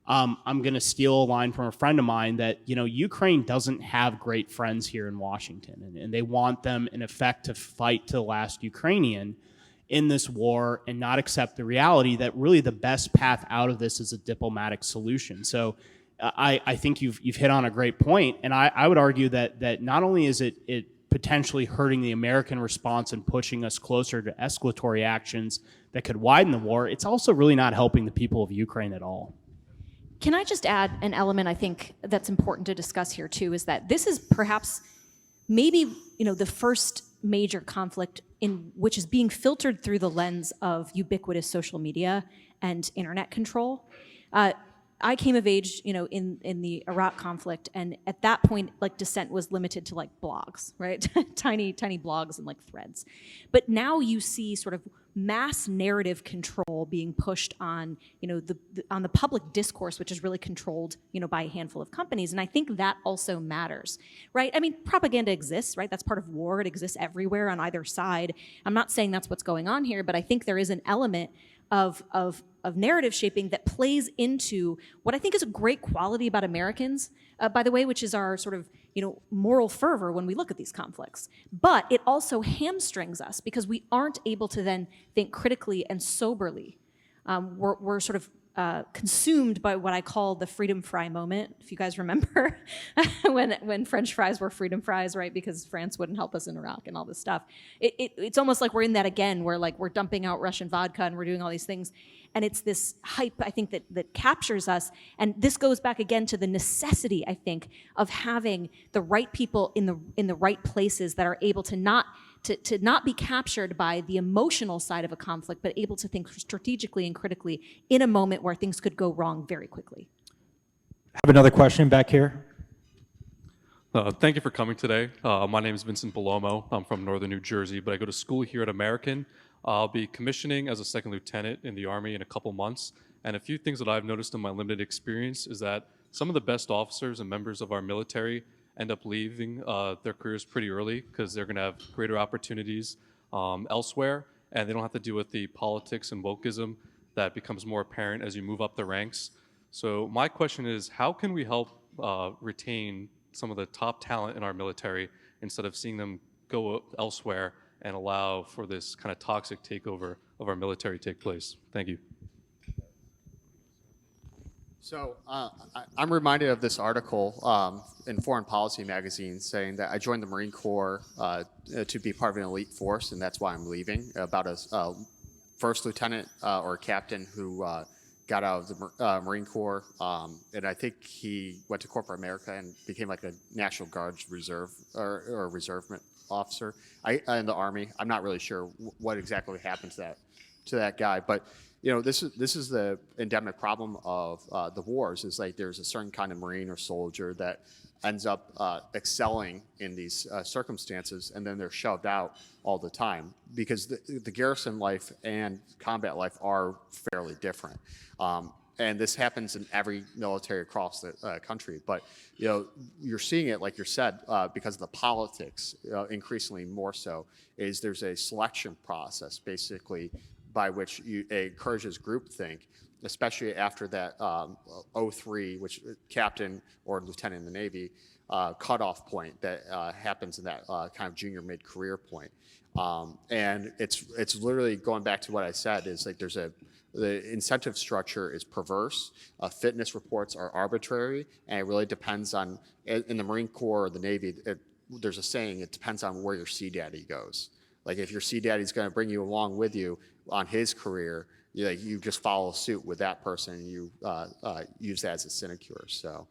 I'm going to steal a line from a friend of mine that, Ukraine doesn't have great friends here in Washington, and they want them, in effect, to fight to the last Ukrainian in this war and not accept the reality that really the best path out of this is a diplomatic solution. So I think you've hit on a great point, and I would argue that not only is it potentially hurting the American response and pushing us closer to escalatory actions that could widen the war, it's also really not helping the people of Ukraine at all. Can I just add an element I think that's important to discuss here too, is that this is perhaps maybe the first major conflict in which is being filtered through the lens of ubiquitous social media and internet control. I came of age, in the Iraq conflict, and at that point, dissent was limited to blogs, right? tiny blogs and threads. But now you see sort of mass narrative control being pushed on, on the public discourse, which is really controlled, by a handful of companies. And I think that also matters, right? I mean, propaganda exists, right? That's part of war. It exists everywhere on either side. I'm not saying that's what's going on here, but I think there is an element of narrative shaping that plays into what I think is a great quality about Americans, by the way, which is our sort of moral fervor when we look at these conflicts. But it also hamstrings us because we aren't able to then think critically and soberly. We're sort of consumed by what I call the freedom fry moment, if you guys remember, when French fries were freedom fries, right? Because France wouldn't help us in Iraq and all this stuff. It's almost like we're in that again, where we're dumping out Russian vodka and we're doing all these things. And it's this hype, I think, that captures us. And this goes back again to the necessity, I think, of having the right people in the right places that are able to not be captured by the emotional side of a conflict, but able to think strategically and critically in a moment where things could go wrong very quickly. I have another question back here. Thank you for coming today. My name is Vincent Palomo. I'm from northern New Jersey, but I go to school here at American. I'll be commissioning as a second lieutenant in the Army in a couple months. And a few things that I've noticed in my limited experience is that some of the best officers and members of our military end up leaving their careers pretty early because they're going to have greater opportunities elsewhere, and they don't have to deal with the politics and wokeism that becomes more apparent as you move up the ranks. So my question is, how can we help retain some of the top talent in our military instead of seeing them go elsewhere and allow for this kind of toxic takeover of our military to take place? Thank you. So I'm reminded of this article in Foreign Policy magazine saying that I joined the Marine Corps to be part of an elite force, and that's why I'm leaving, about a first lieutenant or captain who got out of the Marine Corps, and I think he went to corporate America and became like a National Guard's reserve or a reservement officer in the Army. I'm not really sure what exactly happened to that guy, but this is the endemic problem of the wars. Is there's a certain kind of Marine or soldier that ends up excelling in these circumstances, and then they're shoved out all the time because the garrison life and combat life are fairly different. And this happens in every military across the country. But you're seeing it, like you said, because of the politics, increasingly more so, is there's a selection process, basically, by which it encourages groupthink, especially after that 03, which captain or lieutenant in the Navy, cutoff point that happens in that kind of junior mid-career point. And it's literally going back to what I said, is like the incentive structure is perverse, fitness reports are arbitrary, and it really depends on, in the Marine Corps or the Navy, there's a saying, it depends on where your sea daddy goes. Like if your sea daddy's gonna bring you along with you on his career, you just follow suit with that person, and you use that as a sinecure. So,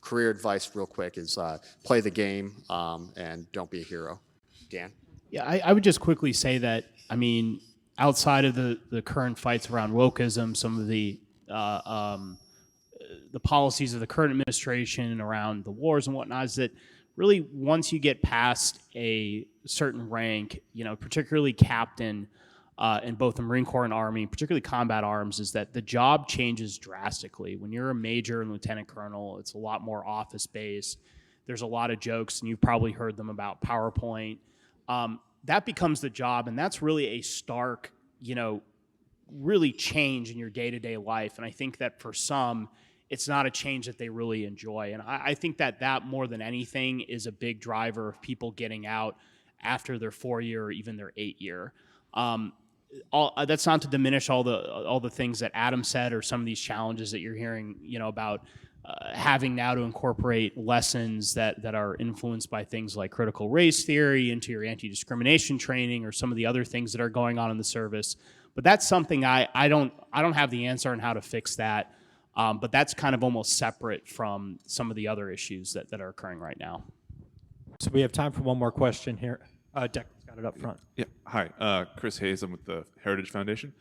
career advice real quick is play the game and don't be a hero. Dan? Yeah, I would just quickly say that, I mean, outside of the current fights around wokeism, some of the policies of the current administration around the wars and whatnot, is that really once you get past a certain rank, particularly captain in both the Marine Corps and Army, particularly combat arms, is that the job changes drastically. When you're a major and lieutenant colonel, it's a lot more office-based. There's a lot of jokes, and you've probably heard them about PowerPoint. That becomes the job, and that's really a stark, really change in your day-to-day life. And I think that for some, it's not a change that they really enjoy. And I think that more than anything is a big driver of people getting out after their 4-year or even their 8-year. That's not to diminish all the things that Adam said, or some of these challenges that you're hearing, about having now to incorporate lessons that are influenced by things like critical race theory into your anti-discrimination training, or some of the other things that are going on in the service. But that's something I don't have the answer on how to fix that. But that's kind of almost separate from some of the other issues that are occurring right now. So we have time for one more question here. Declan's got it up front. Yeah. Hi, Chris Hayes. I'm with the Heritage Foundation,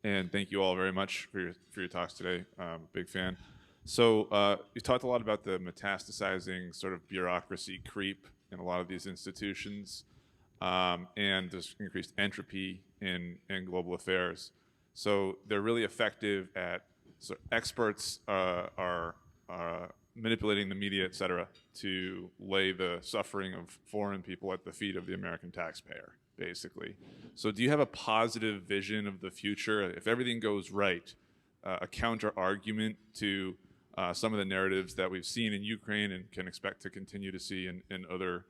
and thank you all very much for your talks today. Big fan. So you talked a lot about the metastasizing sort of bureaucracy creep in a lot of these institutions, and there's increased entropy in global affairs. So they're really effective at, so experts are manipulating the media, et cetera, to lay the suffering of foreign people at the feet of the American taxpayer, basically. So do you have a positive vision of the future? If everything goes right, a counter argument to some of the narratives that we've seen in Ukraine and can expect to continue to see in other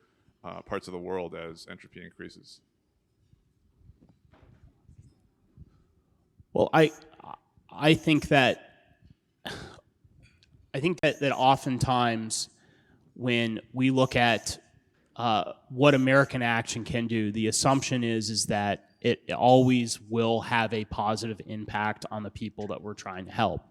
parts of the world as entropy increases? Well, I think that oftentimes when we look at what American action can do, the assumption is that it always will have a positive impact on the people that we're trying to help.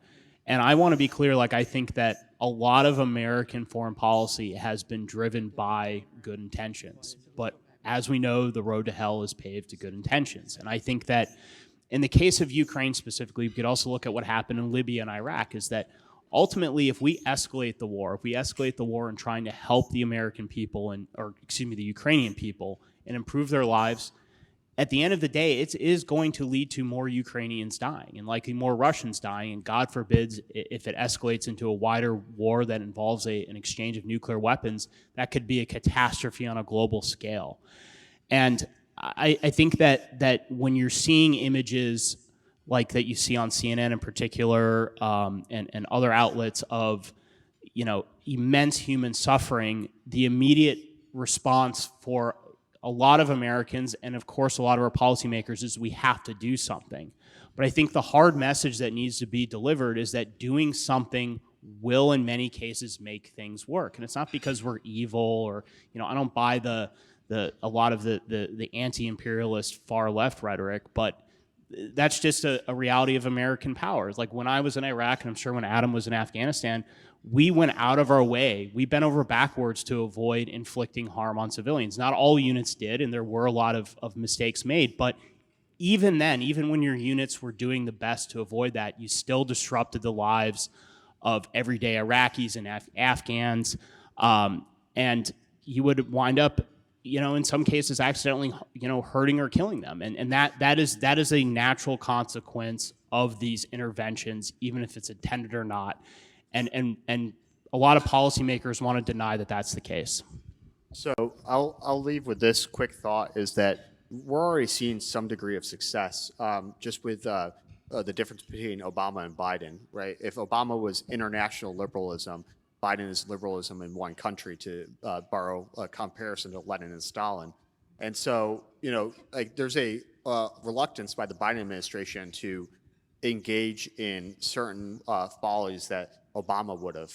And I want to be clear, I think that a lot of American foreign policy has been driven by good intentions. But as we know, the road to hell is paved to good intentions. And I think that in the case of Ukraine specifically, we could also look at what happened in Libya and Iraq, is that ultimately, if we escalate the war in trying to help the American people the Ukrainian people and improve their lives, at the end of the day, it is going to lead to more Ukrainians dying and likely more Russians dying. And God forbids, if it escalates into a wider war that involves an exchange of nuclear weapons, that could be a catastrophe on a global scale. And I think that when you're seeing images like that you see on CNN in particular, and other outlets of, immense human suffering, the immediate response for a lot of Americans, and of course a lot of our policymakers, is we have to do something. But I think the hard message that needs to be delivered is that doing something will in many cases make things work. And it's not because we're evil, or, I don't buy a lot of the anti-imperialist far left rhetoric, but that's just a reality of American power. Like when I was in Iraq, and I'm sure when Adam was in Afghanistan, we went out of our way. We bent over backwards to avoid inflicting harm on civilians. Not all units did, and there were a lot of mistakes made. But even then, even when your units were doing the best to avoid that, you still disrupted the lives of everyday Iraqis and Afghans, and you would wind up, in some cases, accidentally, hurting or killing them, and that is a natural consequence of these interventions, even if it's intended or not, and a lot of policymakers want to deny that that's the case. So I'll leave with this quick thought: is that we're already seeing some degree of success, just with the difference between Obama and Biden, right? If Obama was international liberalism, Biden is liberalism in one country, to borrow a comparison to Lenin and Stalin. And so, there's a reluctance by the Biden administration to engage in certain follies that Obama would have.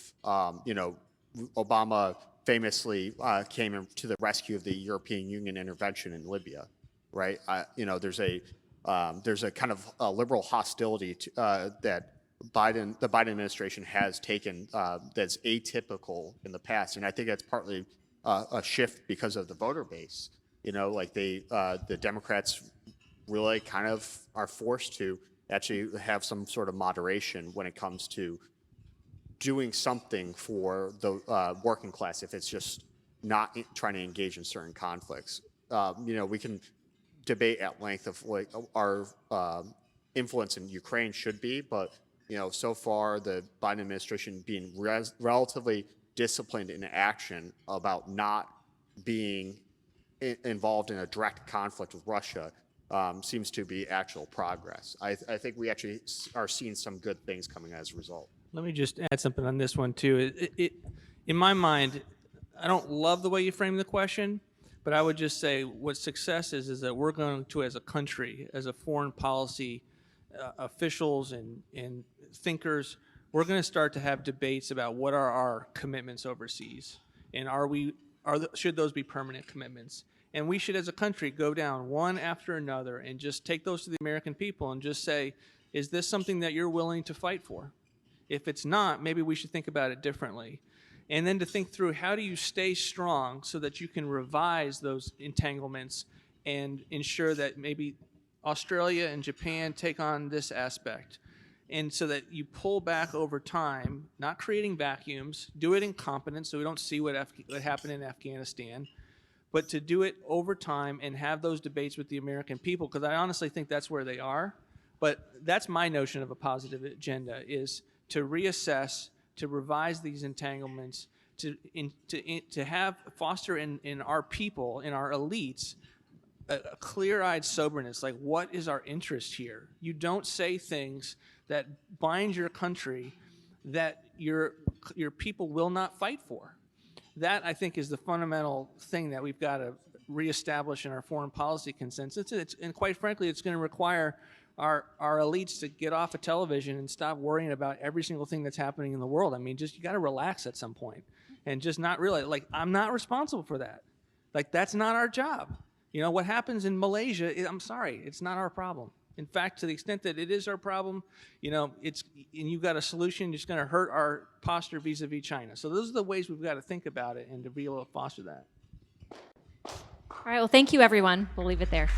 Obama famously came to the rescue of the European Union intervention in Libya, right? There's a kind of a liberal hostility that the Biden administration has taken that's atypical in the past, and I think that's partly a shift because of the voter base. The Democrats really kind of are forced to actually have some sort of moderation when it comes to doing something for the working class if it's just not trying to engage in certain conflicts. We can debate at length of what our influence in Ukraine should be, but so far the Biden administration being relatively disciplined in action about not being involved in a direct conflict with Russia seems to be actual progress. I think we actually are seeing some good things coming as a result. Let me just add something on this one too. In my mind, I don't love the way you frame the question, but I would just say what success is that we're going to, as a country, as a foreign policy officials and thinkers, we're going to start to have debates about what are our commitments overseas, and should those be permanent commitments? And we should, as a country, go down one after another and just take those to the American people and just say, is this something that you're willing to fight for? If it's not, maybe we should think about it differently. And then to think through, how do you stay strong so that you can revise those entanglements and ensure that maybe Australia and Japan take on this aspect, and so that you pull back over time, not creating vacuums, do it in competence so we don't see what happened in Afghanistan, but to do it over time and have those debates with the American people, because I honestly think that's where they are. But that's my notion of a positive agenda, is to reassess, to revise these entanglements, to foster in our people, in our elites, a clear-eyed soberness, like what is our interest here? You don't say things that bind your country that your people will not fight for. That, I think, is the fundamental thing that we've got to reestablish in our foreign policy consensus. And quite frankly, it's going to require our elites to get off of television and stop worrying about every single thing that's happening in the world. I mean, you got to relax at some point and just not realize, I'm not responsible for that. That's not our job. What happens in Malaysia, I'm sorry, it's not our problem. In fact, to the extent that it is our problem, and you've got a solution, it's going to hurt our posture vis-a-vis China. So those are the ways we've got to think about it and to be able to foster that. All right, well, thank you, everyone. We'll leave it there.